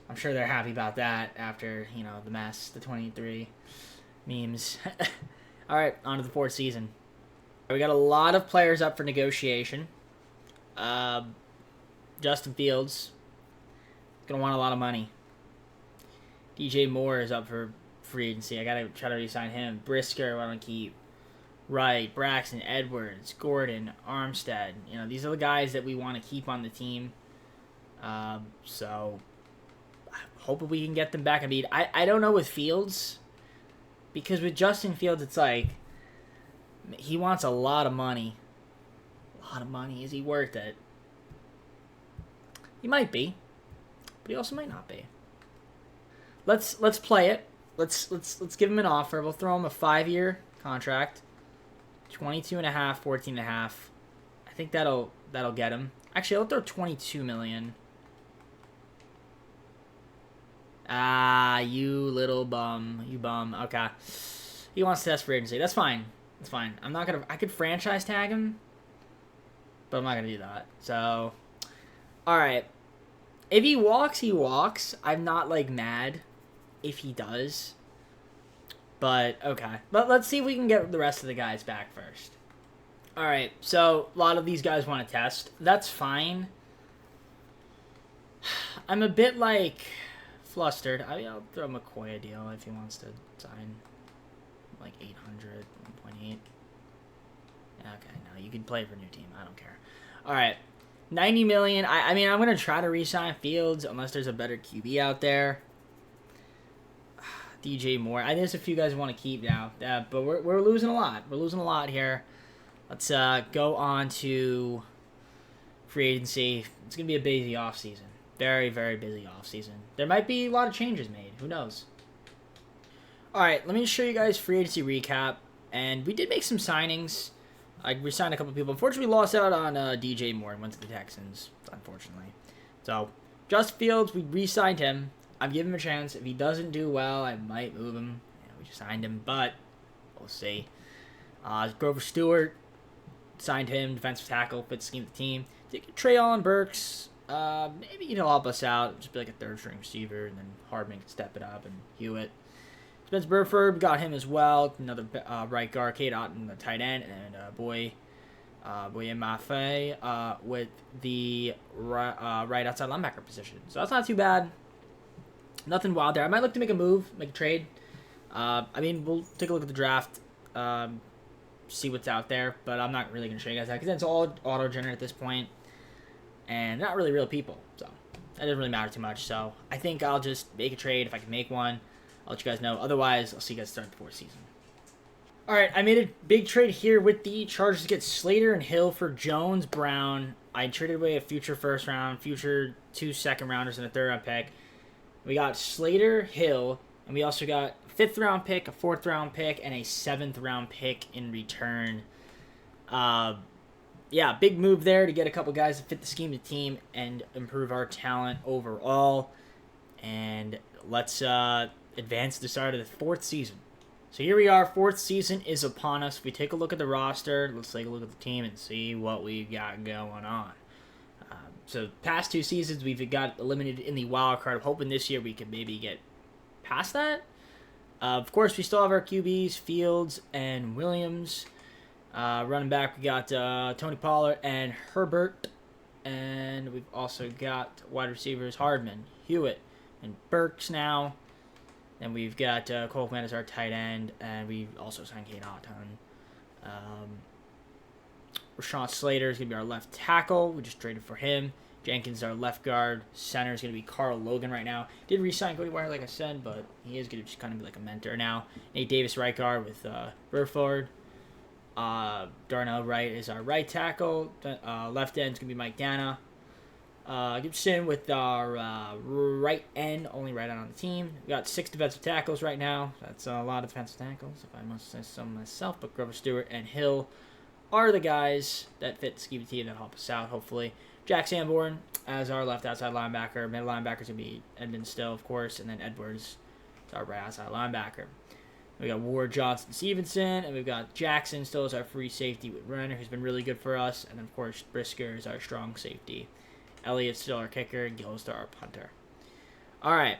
I'm sure they're happy about that after, the mess, the 23 memes. All right, on to the fourth season. We got a lot of players up for negotiation. Justin Fields going to want a lot of money. DJ Moore is up for free agency. I got to try to re-sign him. Brisker, I want to keep. Wright, Braxton, Edwards, Gordon, Armstead. These are the guys that we want to keep on the team. So, hoping we can get them back. I mean, I don't know with Fields. Because with Justin Fields, it's like, he wants a lot of money. A lot of money. Is he worth it? He might be. But he also might not be. Let's play it. Let's give him an offer. We'll throw him a 5-year contract. 22.5, 14.5. I think that'll get him. Actually, I'll throw 22 million. Ah, you little bum. You bum. Okay. He wants to test free agency. That's fine. That's fine. I'm not gonna. I could franchise tag him, but I'm not gonna do that. So, all right. If he walks, he walks. I'm not mad if he does. But, okay. Let's see if we can get the rest of the guys back first. Alright, so a lot of these guys want to test. That's fine. I'm a bit, flustered. I'll throw McCoy a deal if he wants to sign, 800, 1.8. Okay, no, you can play for a new team. I don't care. Alright, 90 million. I mean, I'm going to try to re-sign Fields unless there's a better QB out there. DJ Moore. I think there's a few guys I want to keep now, but we're losing a lot. We're losing a lot here. Let's go on to free agency. It's going to be a busy offseason. Very, very busy offseason. There might be a lot of changes made. Who knows? All right, let me show you guys free agency recap. And we did make some signings. We signed a couple people. Unfortunately, we lost out on DJ Moore and went to the Texans, unfortunately. So, Justin Fields, we re-signed him. I'm giving him a chance. If he doesn't do well, I might move him. We just signed him, but we'll see. Grover Stewart, signed him, defensive tackle, fits the scheme of the team. Treylon Burks, maybe he'll help us out. Just be like a third-string receiver, and then Hardman can step it up, and Hewitt. Spence Burford, got him as well. Another right guard, Kate Otten, the tight end, and Boye Mafe with the right outside linebacker position. So that's not too bad. Nothing wild there. I might look to make a move, make a trade. I mean, we'll take a look at the draft, see what's out there, but I'm not really going to show you guys that because it's all auto-generated at this point, and they're not really real people, so that doesn't really matter too much. So I think I'll just make a trade. If I can make one, I'll let you guys know. Otherwise, I'll see you guys start the fourth season. All right, I made a big trade here with the Chargers to get Slater and Hill for Jones, Brown. I traded away a future first round, future 2 second-rounders, and a third-round pick. We got Slater, Hill, and we also got a 5th-round pick, a 4th-round pick, and a 7th-round pick in return. Yeah, big move there to get a couple guys to fit the scheme of the team and improve our talent overall. And let's advance to the start of the fourth season. So here we are, fourth season is upon us. If we take a look at the roster, let's take a look at the team and see what we've got going on. So past 2 seasons, we've got eliminated in the wild card. I'm hoping this year we can maybe get past that. Of course, we still have our QBs, Fields and Williams. Running back, we got Tony Pollard and Herbert. And we've also got wide receivers, Hardman, Hewitt, and Burks now. And we've got Coleman as our tight end. And we also signed Kate Otton. Rashawn Slater is going to be our left tackle. We just traded for him. Jenkins is our left guard. Center is going to be Carl Logan right now. Did re-sign Cody Wire, like I said, but he is going to just kind of be like a mentor now. Nate Davis, right guard with Burford. Darnell Wright is our right tackle. Left end is going to be Mike Dana. Gibson with our right end, only right end on the team. We got 6 defensive tackles right now. That's a lot of defensive tackles, if I must say so myself. But Grover Stewart and Hill are the guys that fit the scheme team that help us out, hopefully. Jack Sanborn as our left outside linebacker. Middle linebacker's going to be Edmund Still, of course, and then Edwards is our right outside linebacker. We got Ward, Johnson, Stevenson, and we've got Jackson still as our free safety with Renner, who's been really good for us, and then, of course, Brisker is our strong safety. Elliott's still our kicker, and Gill's still our punter. All right.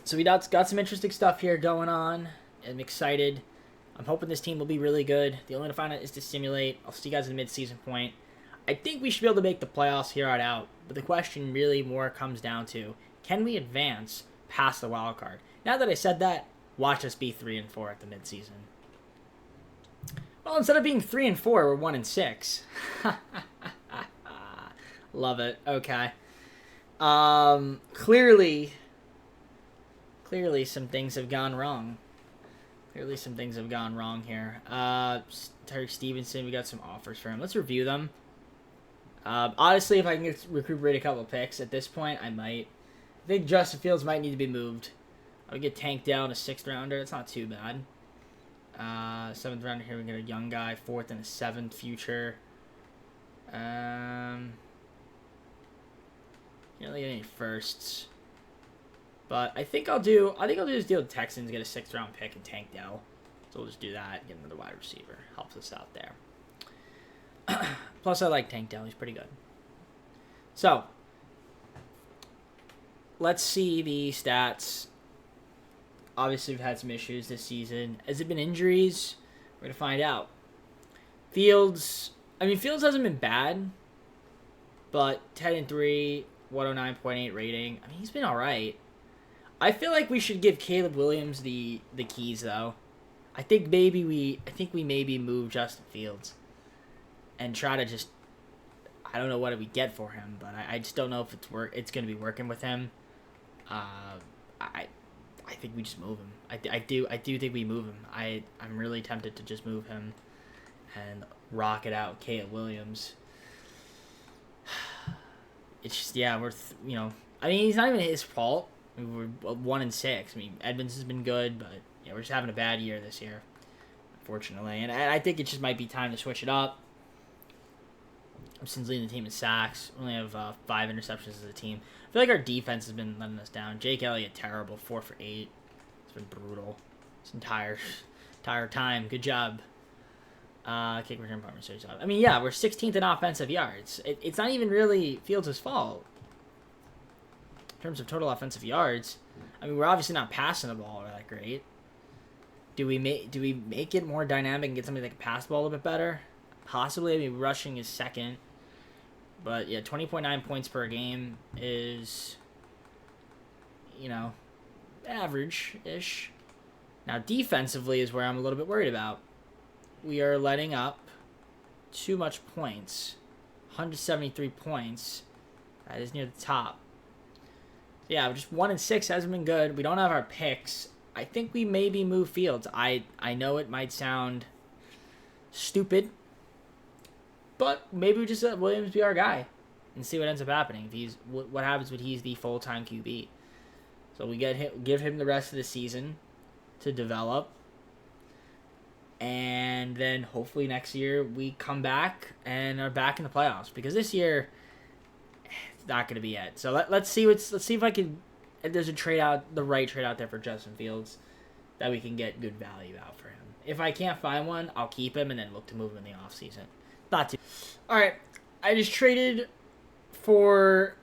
So we got some interesting stuff here going on. I'm excited. I'm hoping this team will be really good. The only way to find out is to simulate. I'll see you guys at the mid-season point. I think we should be able to make the playoffs here on out, but the question really more comes down to, can we advance past the wild card? Now that I said that, watch us be 3-4 at the mid-season. Well, instead of being 3-4, we're 1-6. Love it. Okay. Clearly some things have gone wrong. Clearly some things have gone wrong here. Tyreek Stevenson, we got some offers for him. Let's review them. Honestly, if I can recuperate a couple of picks at this point, I might. I think Justin Fields might need to be moved. I would get tanked down a 6th rounder. It's not too bad. 7th rounder here, we get a young guy. 4th and a 7th future. You don't really get any firsts. But I think I'll do this deal with Texans, get a 6th round pick and tank Dell. So we'll just do that, get another wide receiver. Helps us out there. Plus I like Tank Dell, he's pretty good. So let's see the stats. Obviously we've had some issues this season. Has it been injuries? We're gonna find out. Fields hasn't been bad, but 10-3, 109.8 rating. I mean, he's been alright. I feel like we should give Caleb Williams the keys though. I think we maybe move Justin Fields and try to just, I don't know what we get for him, but I just don't know if it's going to be working with him. I think we just move him. I do think we move him. I'm really tempted to just move him and rock it out, Caleb Williams. It's just, yeah, I mean, he's not even his fault. I mean, we're 1-6. I mean, Edmonds has been good, but yeah, we're just having a bad year this year, unfortunately. And I think it just might be time to switch it up. Since leading the team in sacks, we only have 5 interceptions as a team. I feel like our defense has been letting us down. Jake Elliott, terrible, 4 for 8. It's been brutal. This entire time. Good job. Kick return partner, so I mean, yeah, we're 16th in offensive yards. It's not even really Fields' fault in terms of total offensive yards. I mean, we're obviously not passing the ball that great. Do we make it more dynamic and get somebody that can pass the ball a little bit better? Possibly. I mean, rushing is second. But, yeah, 20.9 points per game is, average-ish. Now, defensively is where I'm a little bit worried about. We are letting up too much points. 173 points. That is near the top. Yeah, just 1-6 hasn't been good. We don't have our picks. I think we maybe move Fields. I know it might sound stupid, but maybe we just let Williams be our guy and see what ends up happening. If what happens when he's the full-time QB. So we give him the rest of the season to develop, and then hopefully next year we come back and are back in the playoffs, because this year it's not going to be it. So let's see if there's the right trade out there for Justin Fields that we can get good value out for him. If I can't find one, I'll keep him and then look to move him in the offseason. Not too. All right, I just traded for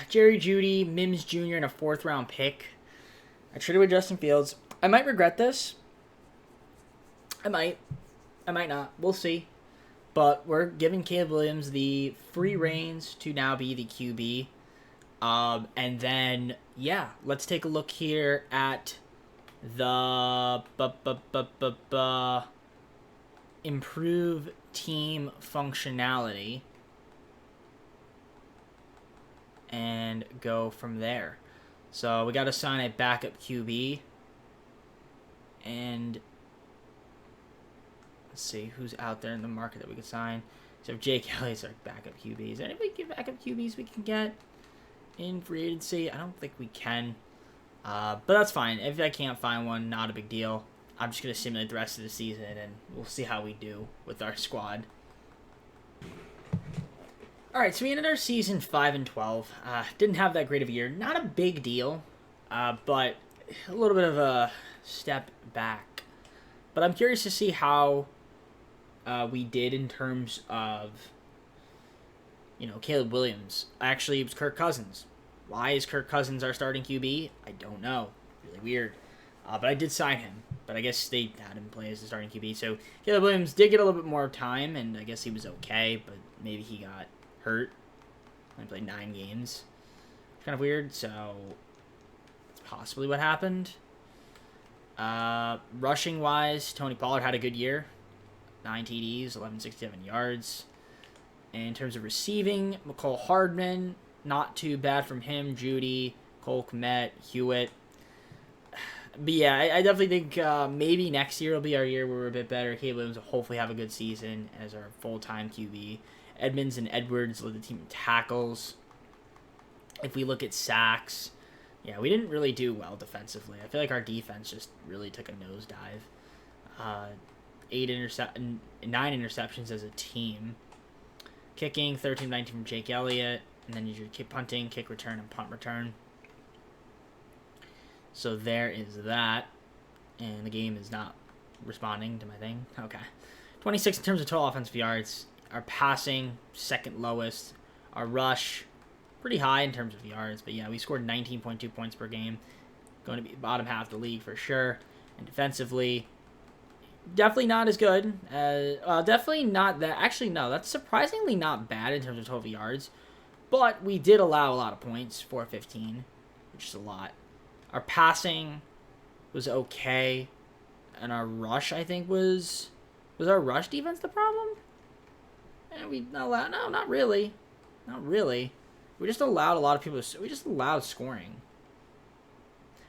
Jerry Jeudy, Mims Jr., and a 4th round pick. I traded with Justin Fields. I might regret this. I might not. We'll see. But we're giving Caleb Williams the free reins to now be the QB. And then, yeah, let's take a look here at the improve team functionality and go from there. So we got to sign a backup QB, and let's see who's out there in the market that we could sign. So Jake Elliott's our backup QB. Is there anybody backup QBs we can get in free agency? I don't think we can. But that's fine. If I can't find one, not a big deal. I'm just going to simulate the rest of the season, and we'll see how we do with our squad. All right, so we ended our season 5-12. Didn't have that great of a year. Not a big deal, but a little bit of a step back. But I'm curious to see how we did in terms of, Caleb Williams. Actually, it was Kirk Cousins. Why is Kirk Cousins our starting QB? I don't know. Really weird. But I did sign him. But I guess they had him play as the starting QB. So Caleb Williams did get a little bit more time, and I guess he was okay, but maybe he got hurt. He played 9 games. Kind of weird, so that's possibly what happened. Rushing-wise, Tony Pollard had a good year. 9 TDs, 1167 yards. And in terms of receiving, McCole Hardman, not too bad from him. Judy, Cole Kmet, Hewitt. But yeah, I definitely think maybe next year will be our year where we're a bit better. Caleb Williams will hopefully have a good season as our full-time QB. Edmonds and Edwards led the team in tackles. If we look at sacks, yeah, we didn't really do well defensively. I feel like our defense just really took a nosedive. 9 interceptions as a team. Kicking, 13-19 from Jake Elliott. And then you do kick punting, kick return, and punt return. So there is that. And the game is not responding to my thing. Okay. 26 in terms of total offensive yards. Our passing, second lowest. Our rush, pretty high in terms of yards. But yeah, we scored 19.2 points per game. Going to be bottom half of the league for sure. And defensively, definitely not as good. Definitely not that. Actually, no, that's surprisingly not bad in terms of total yards. But we did allow a lot of points, 415, which is a lot. Our passing was okay, and our rush, I think, was our rush defense the problem? And we allowed, no, not really. We just allowed a lot of people we just allowed scoring.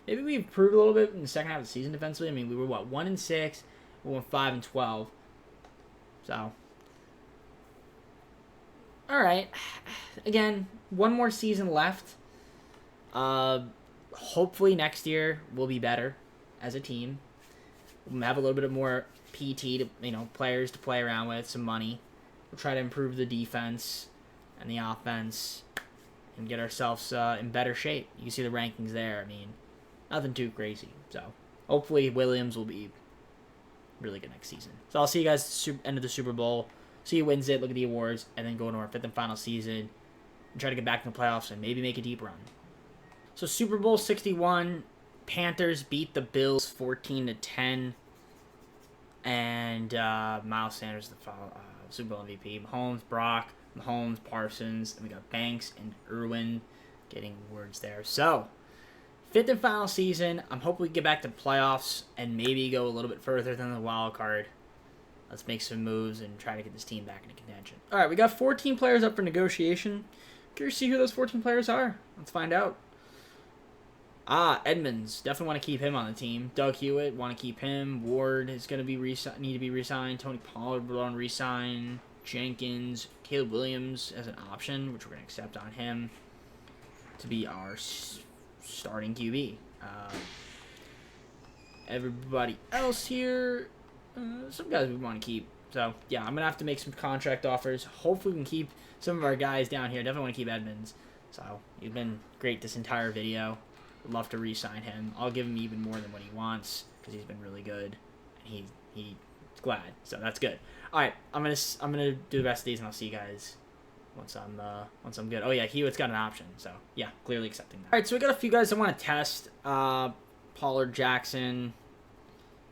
Maybe we improved a little bit in the second half of the season defensively. I mean, we were, 1-6, we went 5-12. So, all right. Again, one more season left. Hopefully next year we'll be better as a team. We'll have a little bit more PT to, players to play around with, some money. We'll try to improve the defense and the offense and get ourselves in better shape. You can see the rankings there. I mean, nothing too crazy. So hopefully Williams will be really good next season. So I'll see you guys at the end of the Super Bowl. See who wins it, look at the awards, and then go into our 5th and final season and try to get back in the playoffs and maybe make a deep run. So Super Bowl 61, Panthers beat the Bills 14-10, and Miles Sanders the Super Bowl MVP. Mahomes, Parsons, and we got Banks and Irwin getting awards there. So 5th and final season. I'm hoping we get back to playoffs and maybe go a little bit further than the wild card. Let's make some moves and try to get this team back into contention. All right, we got 14 players up for negotiation. Curious to see who those 14 players are. Let's find out. Edmonds. Definitely want to keep him on the team. Doug Hewitt, want to keep him. Ward is going to be need to be re-signed. Tony Pollard will want to re-sign. Jenkins. Caleb Williams as an option, which we're going to accept on him to be our starting QB. Everybody else here, some guys we want to keep. So, yeah, I'm going to have to make some contract offers. Hopefully we can keep some of our guys down here. Definitely want to keep Edmonds. So, he's been great this entire video. Would love to re-sign him. I'll give him even more than what he wants because he's been really good. And he's glad. So, that's good. All right, I'm gonna do the rest of these, and I'll see you guys once I'm good. Oh yeah, Hewitt's got an option, so yeah, clearly accepting that. All right, so we got a few guys I want to test. Pollard, Jackson,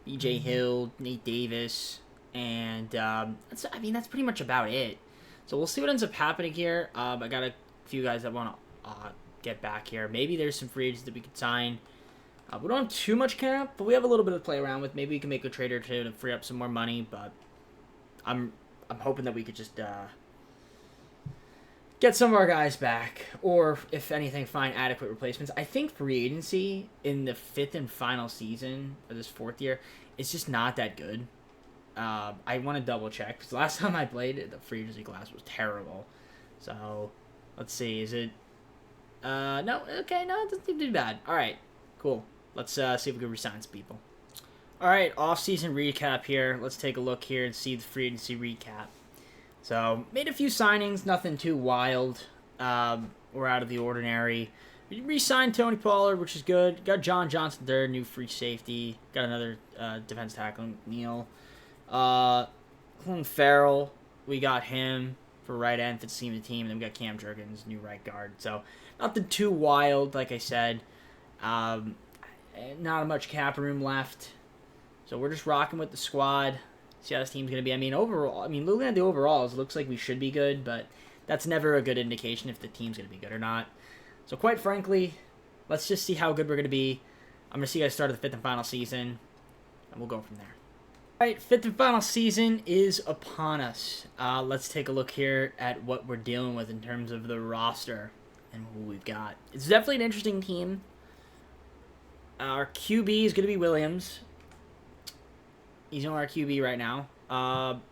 B.J. Hill, Nate Davis, and that's pretty much about it. So we'll see what ends up happening here. I got a few guys that want to get back here. Maybe there's some free agents that we could sign. We don't have too much cap, but we have a little bit to play around with. Maybe we can make a trade or two to free up some more money, but I'm hoping that we could just get some of our guys back, or if anything, find adequate replacements. I think free agency in the 5th and final season of this 4th year is just not that good. I want to double check because last time I played, the free agency class was terrible. So let's see, is it? No, okay, no, it doesn't seem too bad. All right, cool. Let's see if we can resign some people. All right, offseason recap here. Let's take a look here and see the free agency recap. So, made a few signings, nothing too wild or out of the ordinary. We re-signed Tony Pollard, which is good. Got John Johnson there, new free safety. Got another defense tackle, Neal. Farrell, we got him for right end, fits the team. And then we got Cam Jurgens, new right guard. So, nothing too wild, like I said. Not much cap room left. So we're just rocking with the squad. See how this team's going to be. I mean, overall, looking at the overalls, it looks like we should be good, but that's never a good indication if the team's going to be good or not. So quite frankly, let's just see how good we're going to be. I'm going to see you guys start of the 5th and final season, and we'll go from there. All right, 5th and final season is upon us. Let's take a look here at what we're dealing with in terms of the roster and who we've got. It's definitely an interesting team. Our QB is going to be Williams. He's on our QB right now.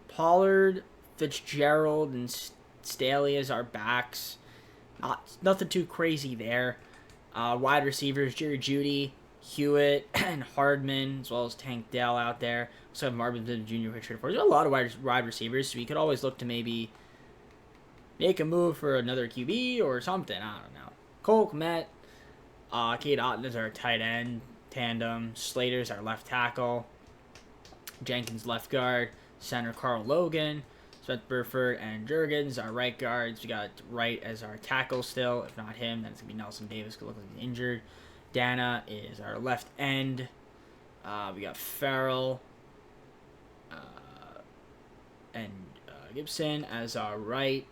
Pollard, Fitzgerald, and Staley as our backs. Nothing too crazy there. Wide receivers, Jerry Jeudy, Hewitt, and Hardman, as well as Tank Dell out there. Also have Marvin Jr. Richard Ford. There's a lot of wide receivers, so we could always look to maybe make a move for another QB or something. I don't know. Cole Kmet, Cade Otton is our tight end tandem. Slater's our left tackle. Jenkins left guard, center Carl Logan, Seth Burford, and Jurgens our right guards. We got Wright as our tackle still. If not him, then it's gonna be Nelson Davis. Could look like he's injured. Dana is our left end. We got Farrell and Gibson as our right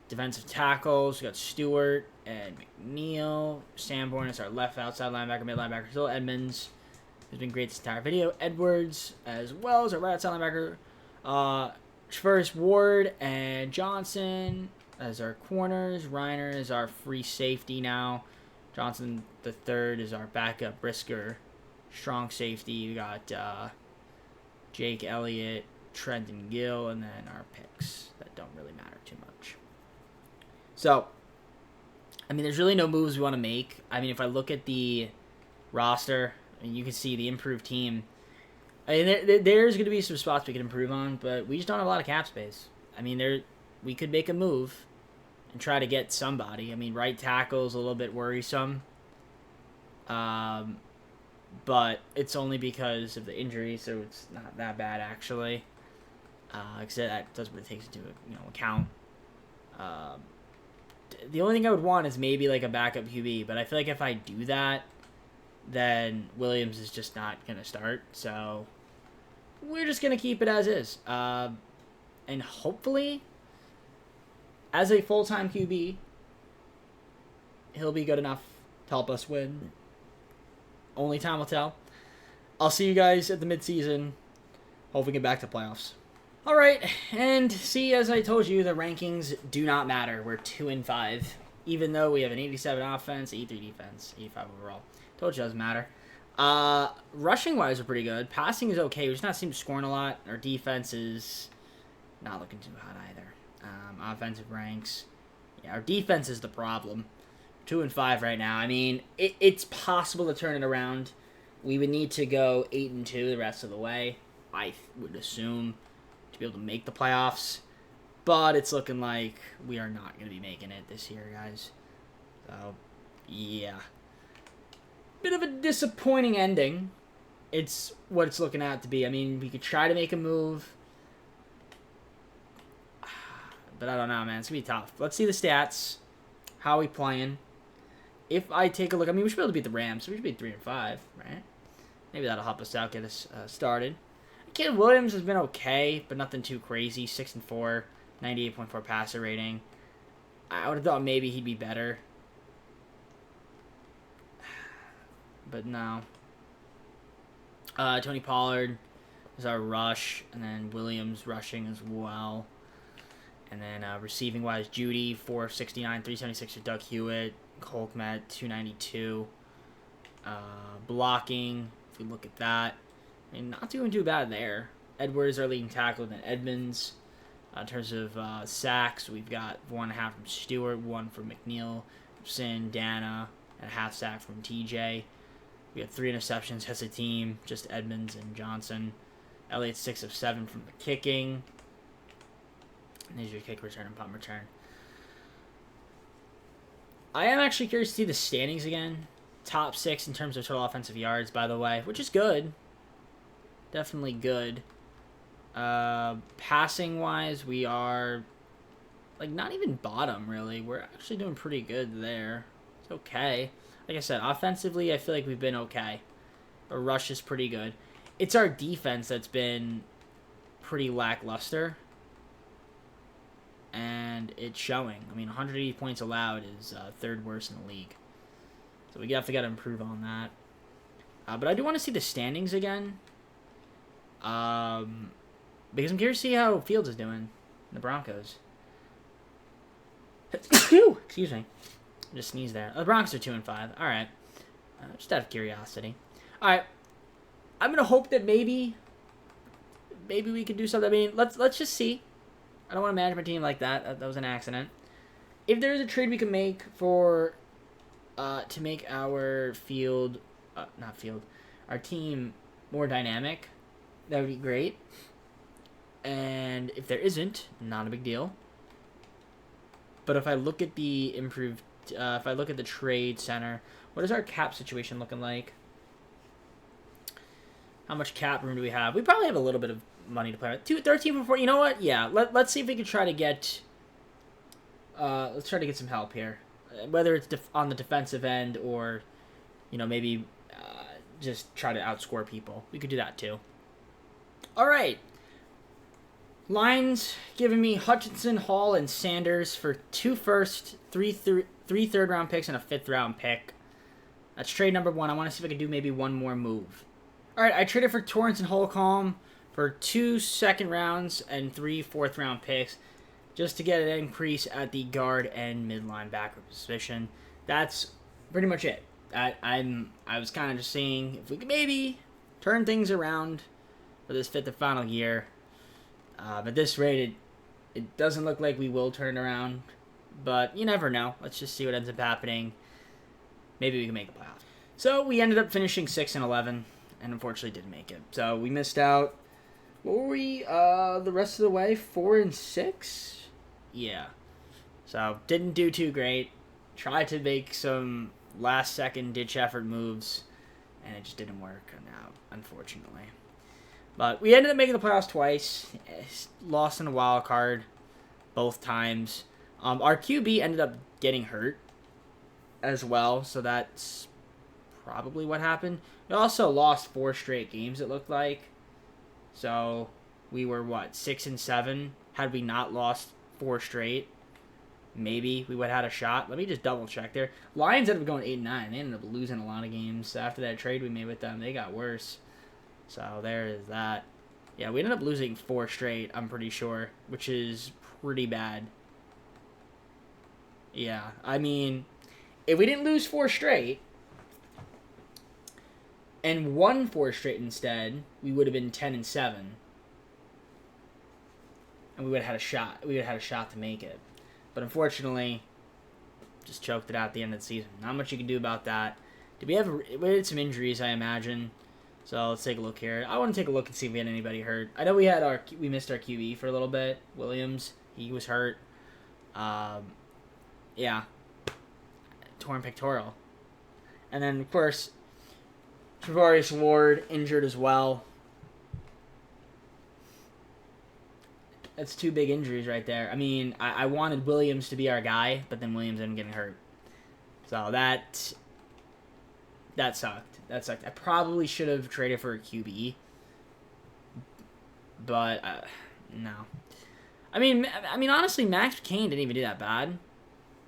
defensive tackles. We got Stewart and McNeil. Sanborn is our left outside linebacker, mid linebacker. Still Edmonds. Has been great this entire video. Edwards, as well as our right outside linebacker. First Ward and Johnson as our corners. Reiner is our free safety now. Johnson the third is our backup. Brisker, strong safety. We got Jake Elliott, Trenton Gill, and then our picks that don't really matter too much. So, there's really no moves we want to make. If I look at the roster, you can see the improved team. There's going to be some spots we can improve on, but we just don't have a lot of cap space. We could make a move and try to get somebody. Right tackle is a little bit worrisome. But it's only because of the injury, so it's not that bad, actually. Except that does what it takes into account. The only thing I would want is maybe like a backup QB, but I feel like if I do that, then Williams is just not going to start. So we're just going to keep it as is. And hopefully, as a full-time QB, he'll be good enough to help us win. Only time will tell. I'll see you guys at the midseason. Hope we get back to playoffs. All right, and see, as I told you, the rankings do not matter. We're 2-5, even though we have an 87 offense, 83 defense, 85 overall. Told you it doesn't matter. Rushing-wise, we're pretty good. Passing is okay. We just not seem to scoring a lot. Our defense is not looking too hot either. Offensive ranks. Yeah, our defense is the problem. 2-5 right now. It's possible to turn it around. We would need to go 8-2 the rest of the way, I would assume, to be able to make the playoffs. But it's looking like we are not going to be making it this year, guys. So, yeah. Bit of a disappointing ending. It's what it's looking out to be. We could try to make a move. But I don't know, man. It's going to be tough. Let's see the stats. How are we playing? If I take a look, we should be able to beat the Rams. So we should be 3-5, right? Maybe that'll help us out, get us started. Caleb Williams has been okay, but nothing too crazy. 6-4, 98.4 passer rating. I would have thought maybe he'd be better. But no. Tony Pollard is our rush, and then Williams rushing as well. And then receiving-wise, Judy, 469, 376 for Doug Hewitt. Cole Kmet, 292. Blocking, if we look at that, not doing too bad there. Edwards, our leading tackle, then Edmonds. In terms of sacks, we've got 1.5 from Stewart, 1 from McNeil, Sin, Dana, and a half sack from TJ. We had 3 interceptions as a team, just Edmonds and Johnson. Elliott 6 of 7 from the kicking. And there's your kick return and punt return. I am actually curious to see the standings again. Top 6 in terms of total offensive yards, by the way, which is good. Definitely good. Passing wise, we are like not even bottom really. We're actually doing pretty good there. It's okay. Like I said, offensively, I feel like we've been okay. Our rush is pretty good. It's our defense that's been pretty lackluster, and it's showing. I mean, 180 points allowed is 3rd worst in the league. So we definitely got to improve on that. But I do want to see the standings again. Because I'm curious to see how Fields is doing in the Broncos. Excuse me. I just sneezed there. The Broncos are 2-5. All right. Just out of curiosity. All right. I'm gonna hope that maybe we can do something. I mean, let's just see. I don't want to manage my team like that. That was an accident. If there is a trade we can make for to make our our team more dynamic, that would be great. And if there isn't, not a big deal. But if I look at the improved, if I look at the trade center, what is our cap situation looking like? How much cap room do we have? We probably have a little bit of money to play with. 13 for 4. You know what? Yeah, let's see if we can try to get. Let's try to get some help here, whether it's on the defensive end or, maybe just try to outscore people. We could do that too. All right. Lions giving me Hutchinson, Hall, and Sanders for 2 first, 3 third-round picks, and a 5th-round pick. That's trade number 1. I want to see if I can do maybe one more move. All right, I traded for Torrance and Holcomb for 2 second rounds and 3 4th-round picks just to get an increase at the guard and mid-linebacker position. That's pretty much it. I was kind of just seeing if we could maybe turn things around for this 5th and final year. At this rate, it doesn't look like we will turn it around, but you never know. Let's just see what ends up happening. Maybe we can make a playoff. So we ended up finishing 6-11, and unfortunately didn't make it. So we missed out. What were we? The rest of the way, 4-6. Yeah. So didn't do too great. Tried to make some last-second ditch effort moves, and it just didn't work out, unfortunately. But we ended up making the playoffs twice. Lost in a wild card both times. Our QB ended up getting hurt as well, so that's probably what happened. We also lost 4 straight games, it looked like. So we were, 6-7? Had we not lost 4 straight, maybe we would have had a shot. Let me just double check there. Lions ended up going 8-9. They ended up losing a lot of games. After that trade we made with them, they got worse. So there is that. Yeah, we ended up losing 4 straight, I'm pretty sure, which is pretty bad. Yeah, I mean, if we didn't lose 4 straight and won 4 straight instead, we would have been 10-7. And we would have had a shot. We would have had a shot to make it. But unfortunately, just choked it out at the end of the season. Not much you can do about that. We had some injuries, I imagine. So let's take a look here. I want to take a look and see if we had anybody hurt. I know we missed our QB for a little bit. Williams, he was hurt. Yeah, torn pectoral. And then of course, Travarius Ward injured as well. That's 2 big injuries right there. I mean, I wanted Williams to be our guy, but then Williams ended up getting hurt. So that sucked. That sucked. I probably should have traded for a QB. But, no. I mean, honestly, Max Kane didn't even do that bad.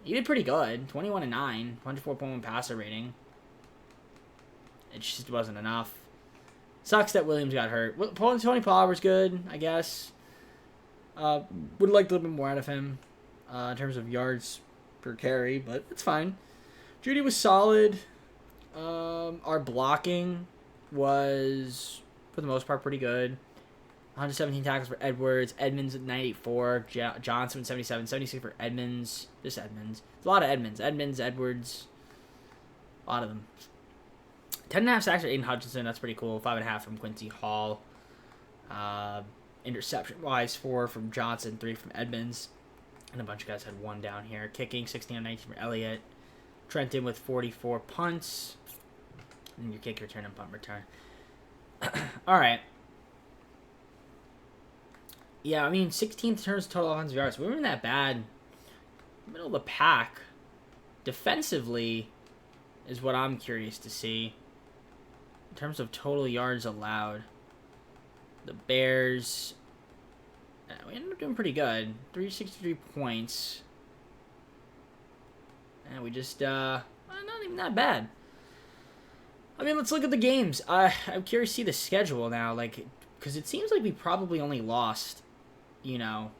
He did pretty good. 21-9, 104.1 passer rating. It just wasn't enough. Sucks that Williams got hurt. Tony Pollard was good, I guess. Would like a little bit more out of him in terms of yards per carry, but it's fine. Judy was solid. Our blocking was, for the most part, pretty good. 117 tackles for Edwards. Edmonds at 94. Johnson at 77. 76 for Edmonds. This Edmonds. There's a lot of Edmonds. Edwards. A lot of them. 10.5 sacks for Aiden Hutchinson. That's pretty cool. 5.5 from Quincy Hall. Interception-wise, 4 from Johnson, 3 from Edmonds. And a bunch of guys had 1 down here. Kicking, 16 on 19 from Elliott. Trenton with 44 punts. And your kick return and punt return. All right. Yeah, I mean, 16th turns total offensive yards. We weren't that bad. Middle of the pack. Defensively is what I'm curious to see. In terms of total yards allowed. The Bears, we ended up doing pretty good. 363 points. And we just, not even that bad. I mean, let's look at the games. I'm curious to see the schedule now, like, because it seems like we probably only lost, you know,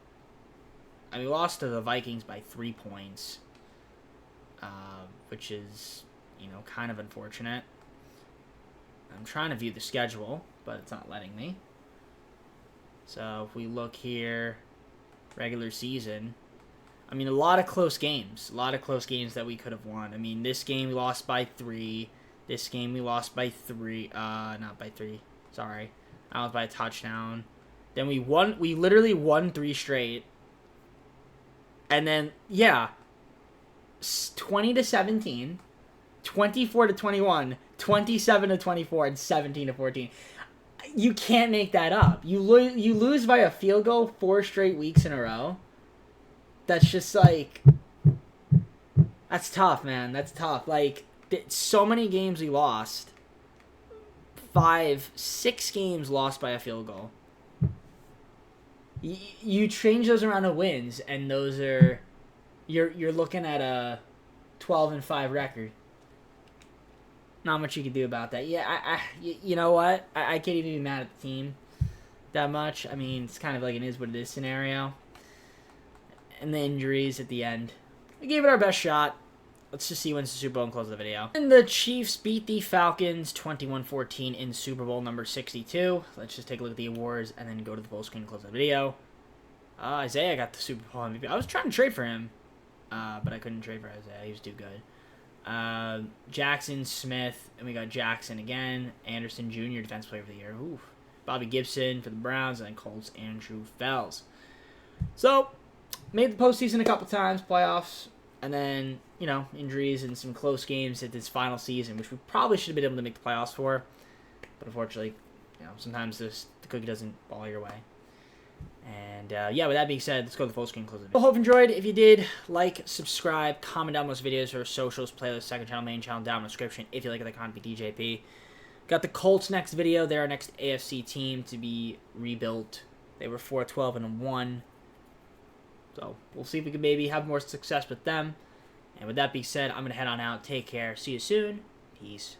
we lost to the Vikings by 3 points, which is, you know, kind of unfortunate. I'm trying to view the schedule, but it's not letting me. So if we look here, regular season, I mean, a lot of close games. A lot of close games that we could have won. I mean, this game we lost by 3. This game we lost by 3. Not by 3. Sorry. I was by a touchdown. Then we won. We literally won 3 straight. And then, yeah, 20-17, 24-21, 27-24, and 17-14. You can't make that up. You lose by a field goal 4 straight weeks in a row. That's just like, that's tough, man. That's tough. Like, so many games we lost. 6 games lost by a field goal. You change those around to wins, and those are, you're looking at a 12-5 record. Not much you can do about that. Yeah, you know what? I can't even be mad at the team that much. I mean, it's kind of like an is what it is scenario. And the injuries at the end. We gave it our best shot. Let's just see who wins the Super Bowl and close the video. And the Chiefs beat the Falcons 21-14 in Super Bowl number 62. Let's just take a look at the awards and then go to the full screen and close the video. Isaiah got the Super Bowl MVP. I was trying to trade for him, but I couldn't trade for Isaiah. He was too good. Jackson, Smith, and we got Jackson again. Anderson Jr., Defense Player of the Year. Oof. Bobby Gibson for the Browns, and then Colts, Andrew Fells. So, made the postseason a couple times, playoffs, and then, you know, injuries and some close games at this final season, which we probably should have been able to make the playoffs for. But unfortunately, you know, sometimes the cookie doesn't fall your way. And, yeah, with that being said, let's go to the full screen and close the video. I hope you enjoyed. If you did, like, subscribe, comment down most videos or socials, playlist, second channel, main channel, down in the description. If you like the content, DJP. Got the Colts next video. They're our next AFC team to be rebuilt. They were 4-12-1. So, we'll see if we can maybe have more success with them. And with that being said, I'm going to head on out. Take care. See you soon. Peace.